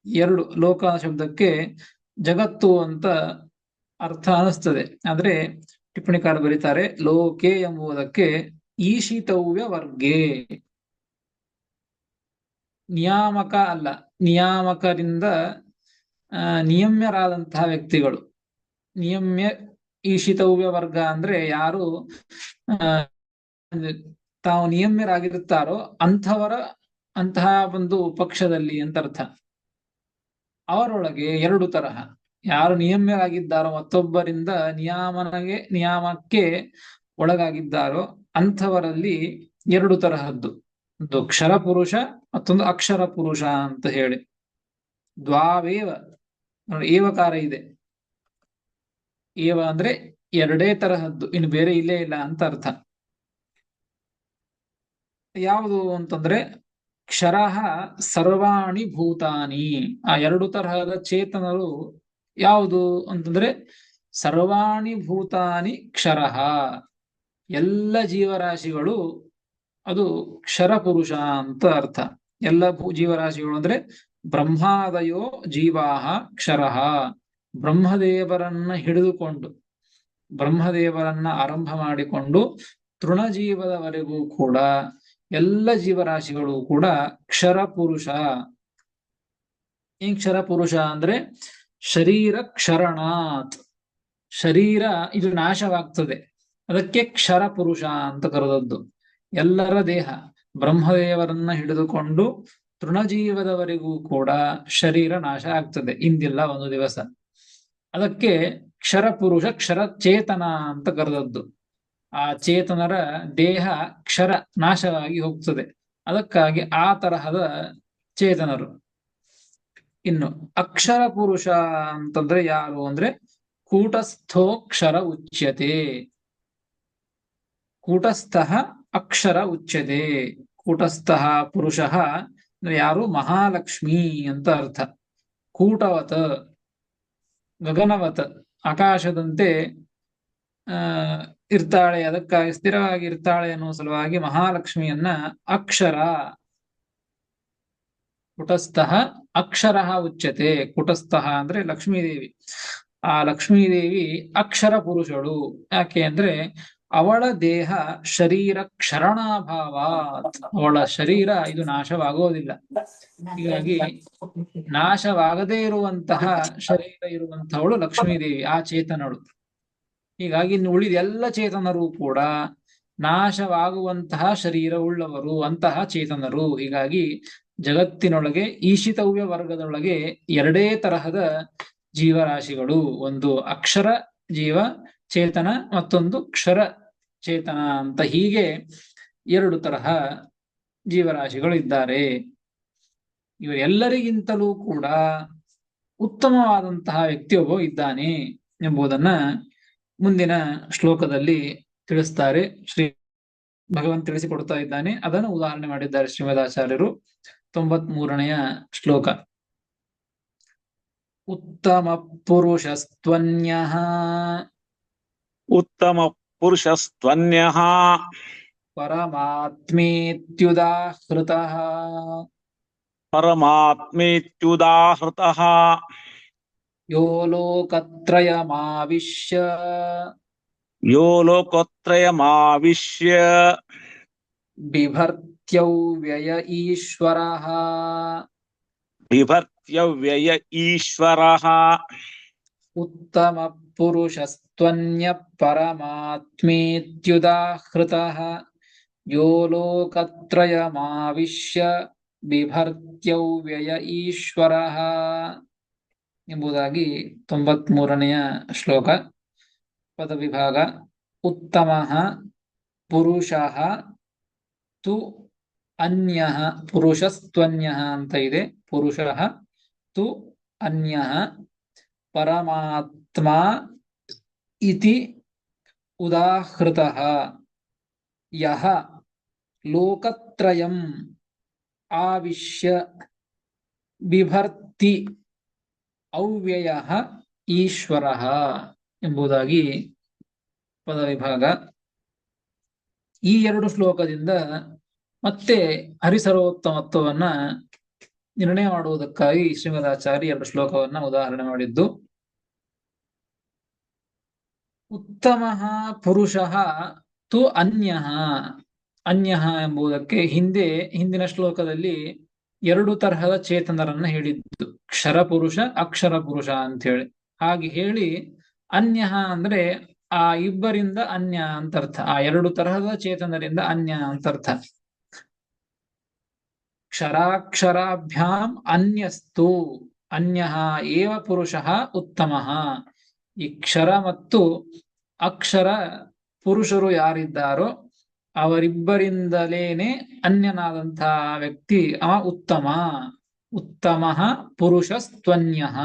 ಎರಡು. ಲೋಕ ಶಬ್ದಕ್ಕೆ ಜಗತ್ತು ಅಂತ ಅರ್ಥ ಅನಿಸ್ತದೆ. ಆದ್ರೆ ಟಿಪ್ಪಣಿಕಾರ ಬರೀತಾರೆ ಲೋಕೆ ಎಂಬುದಕ್ಕೆ ಈಶಿತವ್ಯ ವರ್ಗೇ, ನಿಯಾಮಕ ಅಲ್ಲ, ನಿಯಾಮಕರಿಂದ ನಿಯಮ್ಯರಾದಂತಹ ವ್ಯಕ್ತಿಗಳು. ನಿಯಮ್ಯ ಈಶಿತವ್ಯ ವರ್ಗ ಅಂದ್ರೆ ಯಾರು ತಾವು ನಿಯಮ್ಯರಾಗಿರುತ್ತಾರೋ ಅಂತಹ ಒಂದು ಪಕ್ಷದಲ್ಲಿ ಅಂತ ಅರ್ಥ. ಅವರೊಳಗೆ ಎರಡು ತರಹ. ಯಾರು ನಿಯಮ್ಯರಾಗಿದ್ದಾರೋ, ಮತ್ತೊಬ್ಬರಿಂದ ನಿಯಾಮಕ್ಕೆ ಒಳಗಾಗಿದ್ದಾರೋ ಅಂಥವರಲ್ಲಿ ಎರಡು ತರಹದ್ದು. ಒಂದು ಕ್ಷರ ಪುರುಷ, ಮತ್ತೊಂದು ಅಕ್ಷರ ಪುರುಷ ಅಂತ ಹೇಳಿ. ದ್ವಾವೇವ, ಏವಕಾರ ಇದೆ. ಏವ ಅಂದ್ರೆ ಎರಡೇ ತರಹದ್ದು, ಇನ್ನು ಬೇರೆ ಇಲ್ಲೇ ಇಲ್ಲ ಅಂತ ಅರ್ಥ. ಯಾವುದು ಅಂತಂದ್ರೆ ಕ್ಷರಃ ಸರ್ವಾಣಿ ಭೂತಾನಿ. ಆ ಎರಡು ತರಹದ ಚೇತನರು ಯಾವುದು ಅಂತಂದ್ರೆ ಸರ್ವಾಣಿ ಭೂತಾನಿ ಕ್ಷರಃ, ಎಲ್ಲ ಜೀವರಾಶಿಗಳು, ಅದು ಕ್ಷರ ಪುರುಷ ಅಂತ ಅರ್ಥ. ಎಲ್ಲ ಜೀವರಾಶಿಗಳು ಅಂದ್ರೆ ಬ್ರಹ್ಮಾದಯೋ ಜೀವಾಹ ಕ್ಷರಃ. ಬ್ರಹ್ಮದೇವರನ್ನ ಹಿಡಿದುಕೊಂಡು, ಬ್ರಹ್ಮದೇವರನ್ನ ಆರಂಭ ಮಾಡಿಕೊಂಡು ತೃಣಜೀವದವರೆಗೂ ಕೂಡ ಎಲ್ಲ ಜೀವರಾಶಿಗಳು ಕೂಡ ಕ್ಷರ ಪುರುಷ. ಏನ್ ಕ್ಷರ ಪುರುಷ ಅಂದ್ರೆ ಶರೀರ ಕ್ಷರಣಾತ್, ಶರೀರ ಇದು ನಾಶವಾಗ್ತದೆ, ಅದಕ್ಕೆ ಕ್ಷರ ಪುರುಷ ಅಂತ ಕರೆದದ್ದು. ಎಲ್ಲರ ದೇಹ ಬ್ರಹ್ಮದೇವರನ್ನ ಹಿಡಿದುಕೊಂಡು ತೃಣಜೀವದವರೆಗೂ ಕೂಡ ಶರೀರ ನಾಶ ಆಗ್ತದೆ, ಇಂದಿಲ್ಲ ಒಂದು ದಿವಸ. ಅದಕ್ಕೆ ಕ್ಷರ ಪುರುಷ, ಕ್ಷರ ಚೇತನ ಅಂತ ಕರೆದದ್ದು. ಆ ಚೇತನರ ದೇಹ ಕ್ಷರ ನಾಶವಾಗಿ ಹೋಗ್ತದೆ, ಅದಕ್ಕಾಗಿ ಆ ತರಹದ ಚೇತನರು. ಇನ್ನು ಅಕ್ಷರ ಪುರುಷ ಅಂತಂದ್ರೆ ಯಾರು ಅಂದ್ರೆ ಕೂಟಸ್ಥೋಕ್ಷರ ಉಚ್ಯತೆ. ಕೂಟಸ್ಥಃ ಅಕ್ಷರ ಉಚ್ಯತೆ. ಕೂಟಸ್ಥಃ ಪುರುಷಃ ಅಂದ್ರೆ ಯಾರು? ಮಹಾಲಕ್ಷ್ಮಿ ಅಂತ ಅರ್ಥ. ಕೂಟವತ್, ಗಗನವತ್, ಆಕಾಶದಂತೆ ಇರ್ತಾಳೆ, ಅದಕ್ಕಾಗಿ ಸ್ಥಿರವಾಗಿ ಇರ್ತಾಳೆ ಅನ್ನುವ ಸಲುವಾಗಿ ಮಹಾಲಕ್ಷ್ಮಿಯನ್ನ ಅಕ್ಷರ, ಕುಟಸ್ಥಃ ಅಕ್ಷರ ಉಚ್ಯತೆ. ಕುಟಸ್ಥಃ ಅಂದ್ರೆ ಲಕ್ಷ್ಮೀದೇವಿ. ಆ ಲಕ್ಷ್ಮೀದೇವಿ ಅಕ್ಷರ ಪುರುಷಳು. ಯಾಕೆ ಅಂದ್ರೆ ಅವಳ ದೇಹ ಶರೀರ ಕ್ಷರಣಾಭಾವ, ಅವಳ ಶರೀರ ಇದು ನಾಶವಾಗೋದಿಲ್ಲ. ಹೀಗಾಗಿ ನಾಶವಾಗದೇ ಇರುವಂತಹ ಶರೀರ ಇರುವಂತಹವಳು ಲಕ್ಷ್ಮೀದೇವಿ, ಆ ಚೇತನಳು. ಹೀಗಾಗಿ ಇನ್ನು ಉಳಿದ ಎಲ್ಲ ಚೇತನರು ಕೂಡ ನಾಶವಾಗುವಂತಹ ಶರೀರ ಉಳ್ಳವರು, ಅಂತಹ ಚೇತನರು. ಹೀಗಾಗಿ ಜಗತ್ತಿನೊಳಗೆ ಈಶಿತವ್ಯ ವರ್ಗದೊಳಗೆ ಎರಡೇ ತರಹದ ಜೀವರಾಶಿಗಳು. ಒಂದು ಅಕ್ಷರ ಜೀವ ಚೇತನ, ಮತ್ತೊಂದು ಕ್ಷರ ಚೇತನ ಅಂತ. ಹೀಗೆ ಎರಡು ತರಹ ಜೀವರಾಶಿಗಳು ಇದ್ದಾರೆ. ಇವರೆಲ್ಲರಿಗಿಂತಲೂ ಕೂಡ ಉತ್ತಮವಾದಂತಹ ವ್ಯಕ್ತಿಯೊಬ್ಬ ಇದ್ದಾನೆ ಎಂಬುದನ್ನ ಮುಂದಿನ ಶ್ಲೋಕದಲ್ಲಿ ತಿಳಿಸ್ತಾರೆ. ಭಗವಂತ ತಿಳಿಸಿಕೊಡ್ತಾ ಇದ್ದಾನೆ. ಅದನ್ನು ಉದಾಹರಣೆ ಮಾಡಿದ್ದಾರೆ ಶ್ರೀಮದಾಚಾರ್ಯರು. 93ನೇ ಶ್ಲೋಕ. ಉತ್ತಮ ಪುರುಷಸ್ತ್ವನ್ಯಃ ಉತ್ತಮ ಪುರುಷಸ್ತ್ವನ್ಯಃ ಪರಮಾತ್ಮೇತ್ಯುದಾಹೃತಃ ಪರಮಾತ್ಮೇತ್ಯುದಾಹೃತಃ ಯೋ ಲೋಕತ್ರಯಮಾವಿಶ್ಯ ಯೋ ಲೋಕತ್ರಯಮಾವಿಶ್ಯ ಬಿಭರ್ತ್ಯವ್ಯಯ ಈಶ್ವರಃ ಬಿಭರ್ತ್ಯವ್ಯಯ ಈಶ್ವರಃ ಉತ್ತಮ ಪುರುಷಸ್ತ್ವನ್ಯ ಪರಮಾತ್ಮೇತ್ಯುದಾಹೃತಃ ಯೋ ಲೋಕತ್ರಯಮಾವಿಶ್ಯ ಬಿಭರ್ತ್ಯವ್ಯಯ ಈಶ್ವರಃ ಎಂಬುದಾಗಿ 93ನೆಯ ಶ್ಲೋಕ. ಪದವಿಭಾಗ. ಉತ್ತಮಃ ಪುರುಷಃ ತು ಅನ್ಯಃ ಪುರುಷಸ್ತ್ವನ್ಯಃ ಅಂತ ಇದೆ. ಪುರುಷಃ ತು ಅನ್ಯಃ ಪರಮಾತ್ಮ ಇತಿ ಉದಾಹೃತಃ ಯಃ ಲೋಕತ್ರಯಂ ಆವಿಶ್ಯ ಬಿಭರ್ತಿ ಅವ್ಯಯಃ ಈಶ್ವರಃ ಎಂಬುದಾಗಿ ಪದವಿಭಾಗ. ಈ ಎರಡು ಶ್ಲೋಕದಿಂದ ಮತ್ತೆ ಹರಿಸರ್ವೋತ್ತಮತ್ವವನ್ನ ನಿರ್ಣಯ ಮಾಡುವುದಕ್ಕಾಗಿ ಶ್ರೀಮದಾಚಾರ್ಯ ಎರಡು ಶ್ಲೋಕವನ್ನ ಉದಾಹರಣೆ ಮಾಡಿದ್ದು. ಉತ್ತಮಃ ಪುರುಷಃ ತು ಅನ್ಯಃ. ಅನ್ಯಃ ಎಂಬುದಕ್ಕೆ ಹಿಂದಿನ ಶ್ಲೋಕದಲ್ಲಿ ಎರಡು ತರಹದ ಚೇತನರನ್ನ ಹೇಳಿದ್ದು, ಕ್ಷರ ಪುರುಷ ಅಕ್ಷರ ಪುರುಷ ಅಂತ ಹೇಳಿ. ಹಾಗೆ ಹೇಳಿ ಅನ್ಯಃ ಅಂದ್ರೆ ಆ ಇಬ್ಬರಿಂದ ಅನ್ಯ ಅಂತರ್ಥ, ಆ ಎರಡು ತರಹದ ಚೇತನರಿಂದ ಅನ್ಯ ಅಂತರ್ಥ. ಕ್ಷರಾಕ್ಷರಾಭ್ಯಾಂ ಅನ್ಯಸ್ತು ಅನ್ಯಃ ಏವ ಪುರುಷಃ ಉತ್ತಮಃ. ಈ ಕ್ಷರ ಮತ್ತು ಅಕ್ಷರ ಪುರುಷರು ಯಾರಿದ್ದಾರೋ ಅವರಿಬ್ಬರಿಂದಲೇನೆ ಅನ್ಯನಾದಂತಹ ವ್ಯಕ್ತಿ ಅವ ಉತ್ತಮ. ಉತ್ತಮಃ ಪುರುಷಸ್ತ್ವನ್ಯಃ.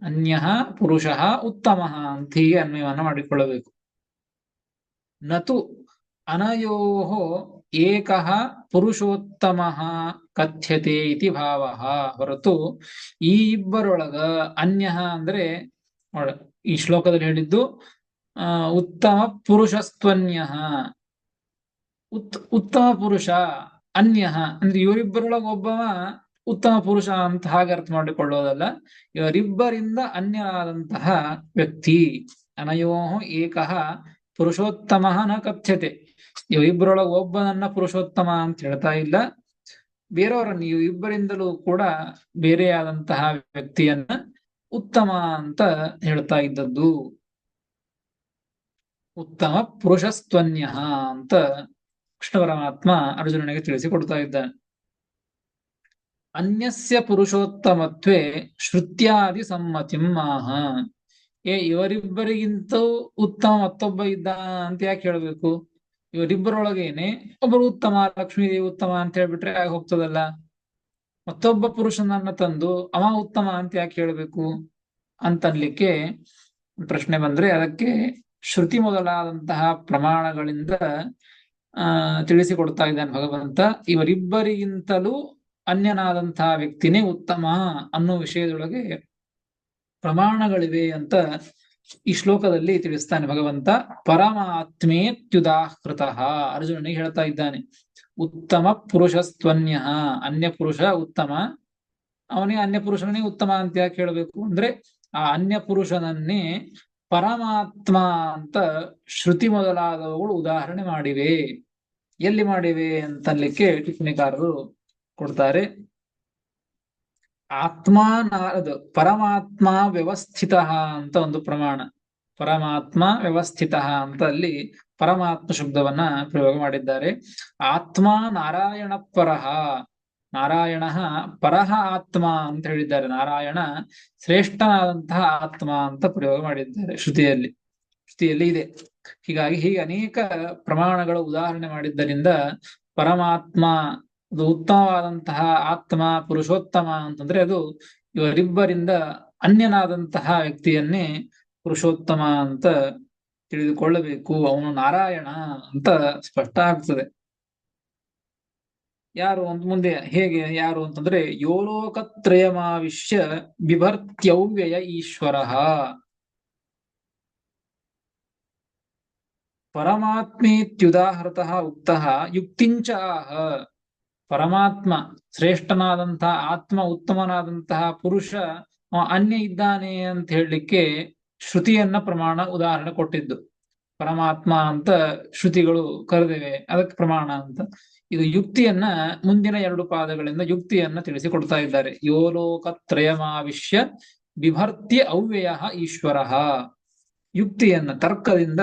ಅನ್ಯಃ ಪುರುಷಃ ಉತ್ತಮಃ ಅಂತ ಹೀಗೆ ಅನ್ವಯವನ್ನು ಮಾಡಿಕೊಳ್ಳಬೇಕು. ನತು ಅನಯೋಃ ಏಕಃ ಪುರುಷೋತ್ತಮಃ ಕಥ್ಯತೆ ಇತಿ ಭಾವಃ. ಹೊರತು ಈ ಇಬ್ಬರೊಳಗ ಅನ್ಯಃ ಅಂದ್ರೆ ಈ ಶ್ಲೋಕದಲ್ಲಿ ಹೇಳಿದ್ದು ಉತ್ತಮ ಪುರುಷಸ್ತ್ವನ್ಯಃ. ಉತ್ತಮ ಪುರುಷ ಅನ್ಯಃ ಅಂದ್ರೆ ಇವರಿಬ್ಬರೊಳಗ ಒಬ್ಬವ ಉತ್ತಮ ಪುರುಷ ಅಂತ ಹಾಗೆ ಅರ್ಥ ಮಾಡಿಕೊಳ್ಳೋದಲ್ಲ. ಇವರಿಬ್ಬರಿಂದ ಅನ್ಯನಾದಂತಹ ವ್ಯಕ್ತಿ. ಅನಯೋ ಏಕಃ ಪುರುಷೋತ್ತಮ ನ ಕಥ್ಯತೆ. ಇವರಿಬ್ಬರೊಳಗ ಒಬ್ಬನನ್ನ ಪುರುಷೋತ್ತಮ ಅಂತ ಹೇಳ್ತಾ ಇಲ್ಲ, ಬೇರೆಯವರನ್ನು ಇಬ್ಬರಿಂದಲೂ ಕೂಡ ಬೇರೆಯಾದಂತಹ ವ್ಯಕ್ತಿಯನ್ನ ಉತ್ತಮ ಅಂತ ಹೇಳ್ತಾ ಇದ್ದದ್ದು. ಉತ್ತಮ ಪುರುಷಸ್ತ್ವನ್ಯಃ ಅಂತ ಕೃಷ್ಣ ಪರಮಾತ್ಮ ಅರ್ಜುನನಿಗೆ ತಿಳಿಸಿಕೊಡ್ತಾ ಇದ್ದಾನೆ. ಅನ್ಯಸ್ಯ ಪುರುಷೋತ್ತಮತ್ವೇ ಶ್ರುತ್ಯಾದಿ ಸಮ್ಮತಿಂ ಆಹ. ಇವರಿಬ್ಬರಿಗಿಂತ ಉತ್ತಮ ಮತ್ತೊಬ್ಬ ಇದ್ದ ಅಂತ ಯಾಕೆ ಹೇಳ್ಬೇಕು? ಇವರಿಬ್ಬರೊಳಗೇನೆ ಒಬ್ಬರು ಉತ್ತಮ, ಲಕ್ಷ್ಮೀದೇವಿ ಉತ್ತಮ ಅಂತ ಹೇಳ್ಬಿಟ್ರೆ ಆಗ ಹೋಗ್ತದಲ್ಲ. ಮತ್ತೊಬ್ಬ ಪುರುಷನನ್ನ ತಂದು ಅವ ಉತ್ತಮ ಅಂತ ಯಾಕೆ ಹೇಳ್ಬೇಕು ಅಂತನ್ಲಿಕ್ಕೆ ಪ್ರಶ್ನೆ ಬಂದ್ರೆ ಅದಕ್ಕೆ ಶ್ರುತಿ ಮೊದಲಾದಂತಹ ಪ್ರಮಾಣಗಳಿಂದ ತಿಳಿಸಿಕೊಡ್ತಾ ಇದ್ದಾನೆ ಭಗವಂತ. ಇವರಿಬ್ಬರಿಗಿಂತಲೂ ಅನ್ಯನಾದಂತಹ ವ್ಯಕ್ತಿನೇ ಉತ್ತಮ ಅನ್ನೋ ವಿಷಯದೊಳಗೆ ಪ್ರಮಾಣಗಳಿವೆ ಅಂತ ಈ ಶ್ಲೋಕದಲ್ಲಿ ತಿಳಿಸ್ತಾನೆ ಭಗವಂತ. ಪರಮಾತ್ಮೇತ್ಯುದಾಹೃತಃ ಅರ್ಜುನನಿಗೆ ಹೇಳ್ತಾ ಇದ್ದಾನೆ. ಉತ್ತಮ ಪುರುಷಸ್ತ್ವನ್ಯ, ಅನ್ಯ ಪುರುಷ ಉತ್ತಮ, ಅವನಿಗೆ ಅನ್ಯ ಪುರುಷನೇ ಉತ್ತಮ ಅಂತ ಯಾಕೆ ಹೇಳ್ಬೇಕು ಅಂದ್ರೆ ಆ ಅನ್ಯ ಪುರುಷನನ್ನೇ ಪರಮಾತ್ಮ ಅಂತ ಶ್ರುತಿ ಮೊದಲಾದವುಗಳು ಉದಾಹರಣೆ ಮಾಡಿವೆ. ಎಲ್ಲಿ ಮಾಡಿವೆ ಅಂತನ್ಲಿಕ್ಕೆ ಟಿಪ್ಪಣಿಕಾರರು ಕೊಡ್ತಾರೆ. ಪರಮಾತ್ಮ ವ್ಯವಸ್ಥಿತ ಅಂತ ಒಂದು ಪ್ರಮಾಣ. ಪರಮಾತ್ಮ ವ್ಯವಸ್ಥಿತ ಅಂತ ಅಲ್ಲಿ ಪರಮಾತ್ಮ ಶಬ್ದವನ್ನ ಪ್ರಯೋಗ ಮಾಡಿದ್ದಾರೆ. ಆತ್ಮ ನಾರಾಯಣ ಪರಹ, ನಾರಾಯಣ ಪರಹ ಆತ್ಮ ಅಂತ ಹೇಳಿದ್ದಾರೆ. ನಾರಾಯಣ ಶ್ರೇಷ್ಠನಾದಂತಹ ಆತ್ಮ ಅಂತ ಪ್ರಯೋಗ ಮಾಡಿದ್ದಾರೆ ಶ್ರುತಿಯಲ್ಲಿ ಇದೆ. ಹೀಗಾಗಿ ಹೀಗೆ ಅನೇಕ ಪ್ರಮಾಣಗಳ ಉದಾಹರಣೆ ಮಾಡಿದ್ದರಿಂದ ಪರಮಾತ್ಮ ಅದು ಉತ್ತಮವಾದಂತಹ ಆತ್ಮ, ಪುರುಷೋತ್ತಮ ಅಂತಂದ್ರೆ ಅದು ಇವರಿಬ್ಬರಿಂದ ಅನ್ಯನಾದಂತಹ ವ್ಯಕ್ತಿಯನ್ನೇ ಪುರುಷೋತ್ತಮ ಅಂತ ತಿಳಿದುಕೊಳ್ಳಬೇಕು. ಅವನು ನಾರಾಯಣ ಅಂತ ಸ್ಪಷ್ಟ ಆಗ್ತದೆ. ಯಾರು ಅಂತ ಮುಂದೆ ಹೇಗೆ ಯಾರು ಅಂತಂದ್ರೆ ಯೋಲೋಕತ್ರಯಮಾವಿಶ್ಯ ಬಿಭರ್ತ್ಯವ್ಯಯ ಈಶ್ವರ ಪರಮಾತ್ಮೇತ್ಯುದಾಹೃತಃ ಉಕ್ತಃ ಯುಕ್ತಿಂಚ ಆಹ. ಪರಮಾತ್ಮ ಶ್ರೇಷ್ಠನಾದಂತಹ ಆತ್ಮ ಉತ್ತಮನಾದಂತಹ ಪುರುಷ ಅನ್ಯ ಇದ್ದಾನೆ ಅಂತ ಹೇಳಲಿಕ್ಕೆ ಶ್ರುತಿಯನ್ನ ಪ್ರಮಾಣ ಉದಾಹರಣೆ ಕೊಟ್ಟಿದ್ದು. ಪರಮಾತ್ಮ ಅಂತ ಶ್ರುತಿಗಳು ಕರೆದಿವೆ, ಅದಕ್ಕೆ ಪ್ರಮಾಣ ಅಂತ. ಇದು ಯುಕ್ತಿಯನ್ನ ಮುಂದಿನ 2 ಪಾದಗಳಿಂದ ಯುಕ್ತಿಯನ್ನ ತಿಳಿಸಿಕೊಡ್ತಾ ಇದ್ದಾರೆ. ಯೋಲೋಕತ್ರಯಮಾವಿಶ್ಯ ಬಿಭರ್ತ್ಯ ಅವ್ಯಯ ಈಶ್ವರ. ಯುಕ್ತಿಯನ್ನ ತರ್ಕದಿಂದ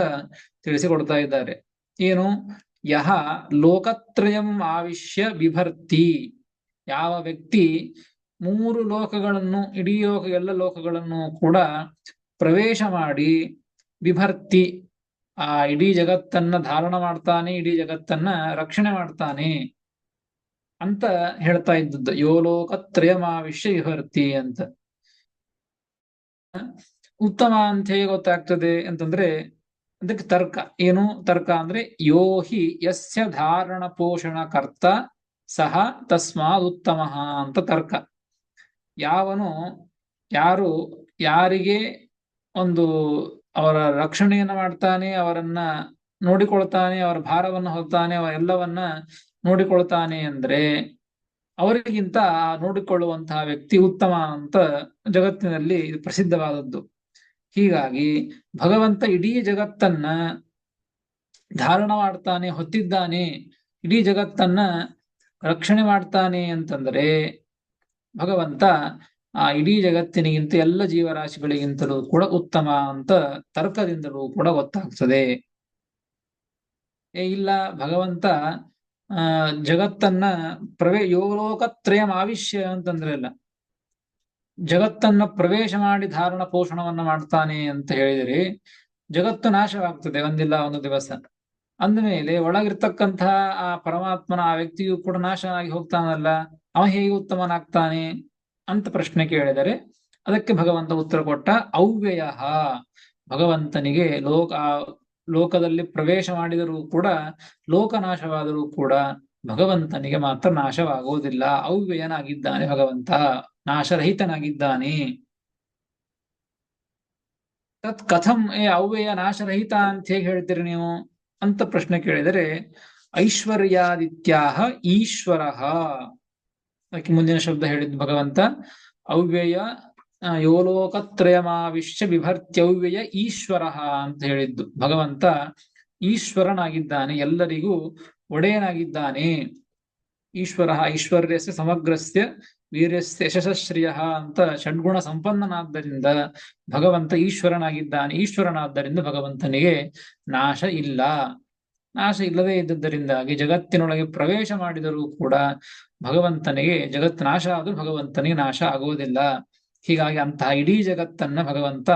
ತಿಳಿಸಿಕೊಡ್ತಾ ಇದ್ದಾರೆ. ಏನು? ಯಹ ಲೋಕತ್ರಯಂ ಆವಿಶ್ಯ ಬಿಭರ್ತಿ. ಯಾವ ವ್ಯಕ್ತಿ 3 ಲೋಕಗಳನ್ನು, ಇಡೀ ಎಲ್ಲ ಲೋಕಗಳನ್ನು ಕೂಡ ಪ್ರವೇಶ ಮಾಡಿ ಬಿಭರ್ತಿ, ಆ ಇಡೀ ಜಗತ್ತನ್ನ ಧಾರಣ ಮಾಡ್ತಾನೆ, ಇಡೀ ಜಗತ್ತನ್ನ ರಕ್ಷಣೆ ಮಾಡ್ತಾನೆ ಅಂತ ಹೇಳ್ತಾ ಇದ್ದದ್ದು. ಯೋಲೋಕತ್ರಯಮಾವಿಶ್ಯ ವಿಭರ್ತಿ ಅಂತ. ಉತ್ತಮ ಅಂತ ಹೇಗೆ ಗೊತ್ತಾಗ್ತದೆ ಅಂತಂದ್ರೆ ಅದಕ್ಕೆ ತರ್ಕ. ಏನು ತರ್ಕ ಅಂದ್ರೆ ಯೋಹಿ ಯಸ್ಯ ಧಾರಣ ಪೋಷಣ ಕರ್ತ ಸಹ ತಸ್ಮಾದ್ ಉತ್ತಮ ಅಂತ ತರ್ಕ. ಯಾರಿಗೆ ಒಂದು ಅವರ ರಕ್ಷಣೆಯನ್ನ ಮಾಡ್ತಾನೆ, ಅವರನ್ನ ನೋಡಿಕೊಳ್ತಾನೆ, ಅವರ ಭಾರವನ್ನು ಹೊತ್ತಾನೆ, ಅವರೆಲ್ಲವನ್ನ ನೋಡಿಕೊಳ್ತಾನೆ ಅಂದ್ರೆ ಅವರಿಗಿಂತ ನೋಡಿಕೊಳ್ಳುವಂತಹ ವ್ಯಕ್ತಿ ಉತ್ತಮ ಅಂತ ಜಗತ್ತಿನಲ್ಲಿ ಪ್ರಸಿದ್ಧವಾದದ್ದು. ಹೀಗಾಗಿ ಭಗವಂತ ಇಡೀ ಜಗತ್ತನ್ನ ಧಾರಣ ಮಾಡ್ತಾನೆ, ಹೊತ್ತಿದ್ದಾನೆ, ಇಡೀ ಜಗತ್ತನ್ನ ರಕ್ಷಣೆ ಮಾಡ್ತಾನೆ ಅಂತಂದ್ರೆ ಭಗವಂತ ಆ ಇಡೀ ಜಗತ್ತಿನಿಗಿಂತ ಎಲ್ಲ ಜೀವರಾಶಿಗಳಿಗಿಂತಲೂ ಕೂಡ ಉತ್ತಮ ಅಂತ ತರ್ಕದಿಂದಲೂ ಕೂಡ ಗೊತ್ತಾಗ್ತದೆ. ಇಲ್ಲ ಭಗವಂತ ಜಗತ್ತನ್ನ ಯೋಲೋಕತ್ರಯಂ ಆವಿಶ್ಯ ಅಂತಂದ್ರೆ ಇಲ್ಲ, ಜಗತ್ತನ್ನ ಪ್ರವೇಶ ಮಾಡಿ ಧಾರಣ ಪೋಷಣವನ್ನ ಮಾಡ್ತಾನೆ ಅಂತ ಹೇಳಿದರೆ ಜಗತ್ತು ನಾಶವಾಗ್ತದೆ ಒಂದಿಲ್ಲ ಒಂದು ದಿವಸ. ಅಂದಮೇಲೆ ಒಳಗಿರ್ತಕ್ಕಂತಹ ಆ ಪರಮಾತ್ಮನ ಆ ವ್ಯಕ್ತಿಯು ಕೂಡ ನಾಶ ಆಗಿ ಹೋಗ್ತಾನಲ್ಲ, ಅವ ಹೇಗೆ ಉತ್ತಮನಾಗ್ತಾನೆ ಅಂತ ಪ್ರಶ್ನೆ ಕೇಳಿದರೆ ಅದಕ್ಕೆ ಭಗವಂತ ಉತ್ತರ ಕೊಟ್ಟ. ಅವ್ಯಯ. ಭಗವಂತನಿಗೆ ಲೋಕದಲ್ಲಿ ಪ್ರವೇಶ ಮಾಡಿದರೂ ಕೂಡ, ಲೋಕನಾಶವಾದರೂ ಕೂಡ ಭಗವಂತನಿಗೆ ಮಾತ್ರ ನಾಶವಾಗುವುದಿಲ್ಲ. ಅವ್ಯಯನಾಗಿದ್ದಾನೆ ಭಗವಂತ, ನಾಶರಹಿತನಾಗಿದ್ದಾನೆ. ತತ್ ಕಥಂ ಅವ್ಯಯ ನಾಶರಹಿತ ಅಂತ ಹೇಗೆ ಹೇಳ್ತೀರಿ ನೀವು ಅಂತ ಪ್ರಶ್ನೆ ಕೇಳಿದರೆ ಐಶ್ವರ್ಯಾದಿತ್ಯಾಹ ಈಶ್ವರ. ಅದಕ್ಕೆ ಮುಂದಿನ ಶಬ್ದ ಹೇಳಿದ್ದು ಭಗವಂತ ಅವ್ಯಯ ಯೋಲೋಕತ್ರಯಮಾವಿಶ್ಯ ಬಿಭರ್ತ್ಯವ್ಯಯ ಈಶ್ವರ ಅಂತ ಹೇಳಿದ್ದು. ಭಗವಂತ ಈಶ್ವರನಾಗಿದ್ದಾನೆ, ಎಲ್ಲರಿಗೂ ಒಡೆಯನಾಗಿದ್ದಾನೆ. ಈಶ್ವರ ಐಶ್ವರ್ಯಸ್ಯ ಸಮಗ್ರಸ್ಯ ವೀರ್ಯಸ್ಯ ಯಶಸ್ಶ್ರಿಯ ಅಂತ ಷಡ್ಗುಣ ಸಂಪನ್ನನಾದ್ದರಿಂದ ಭಗವಂತ ಈಶ್ವರನಾಗಿದ್ದಾನೆ. ಈಶ್ವರನಾದ್ದರಿಂದ ಭಗವಂತನಿಗೆ ನಾಶ ಇಲ್ಲ. ನಾಶ ಇಲ್ಲದೇ ಇದ್ದದ್ದರಿಂದಾಗಿ ಜಗತ್ತಿನೊಳಗೆ ಪ್ರವೇಶ ಮಾಡಿದರೂ ಕೂಡ ಭಗವಂತನಿಗೆ ಜಗತ್ತು ನಾಶ ಆದರೂ ಭಗವಂತನಿಗೆ ನಾಶ ಆಗುವುದಿಲ್ಲ. ಹೀಗಾಗಿ ಅಂತಹ ಇಡೀ ಜಗತ್ತನ್ನ ಭಗವಂತ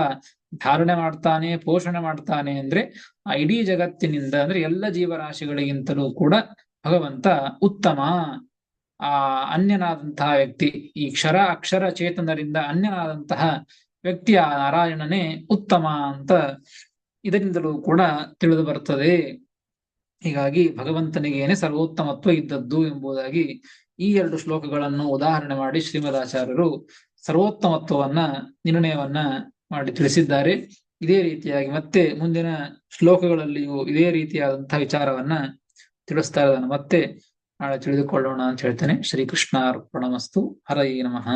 ಧಾರಣೆ ಮಾಡ್ತಾನೆ, ಪೋಷಣೆ ಮಾಡ್ತಾನೆ. ಅಂದ್ರೆ ಆ ಇಡೀ ಜಗತ್ತಿನಿಂದ ಅಂದ್ರೆ ಎಲ್ಲ ಜೀವರಾಶಿಗಳಿಗಿಂತಲೂ ಕೂಡ ಭಗವಂತ ಉತ್ತಮ, ಆ ಅನ್ಯನಾದಂತಹ ವ್ಯಕ್ತಿ. ಈ ಕ್ಷರ ಅಕ್ಷರ ಚೇತನರಿಂದ ಅನ್ಯನಾದಂತಹ ವ್ಯಕ್ತಿಯ ನಾರಾಯಣನೇ ಉತ್ತಮ ಅಂತ ಇದರಿಂದಲೂ ಕೂಡ ತಿಳಿದು ಬರ್ತದೆ. ಹೀಗಾಗಿ ಭಗವಂತನಿಗೇನೆ ಸರ್ವೋತ್ತಮತ್ವ ಇದ್ದದ್ದು ಎಂಬುದಾಗಿ ಈ 2 ಶ್ಲೋಕಗಳನ್ನು ಉದಾಹರಣೆ ಮಾಡಿ ಶ್ರೀಮದಾಚಾರ್ಯರು ಸರ್ವೋತ್ತಮತ್ವವನ್ನ ನಿರ್ಣಯವನ್ನ ಮಾಡಿ ತಿಳಿಸಿದ್ದಾರೆ. ಇದೇ ರೀತಿಯಾಗಿ ಮತ್ತೆ ಮುಂದಿನ ಶ್ಲೋಕಗಳಲ್ಲಿಯೂ ಇದೇ ರೀತಿಯಾದಂತಹ ವಿಚಾರವನ್ನ ತಿಳಿಸ್ತಾ ಇರೋದನ್ನು ಮತ್ತೆ ನಾಳೆ ತಿಳಿದುಕೊಳ್ಳೋಣ ಅಂತ ಹೇಳ್ತೇನೆ. ಶ್ರೀಕೃಷ್ಣಾರ್ಪಣಮಸ್ತು. ಹರಯೇ ನಮಃ.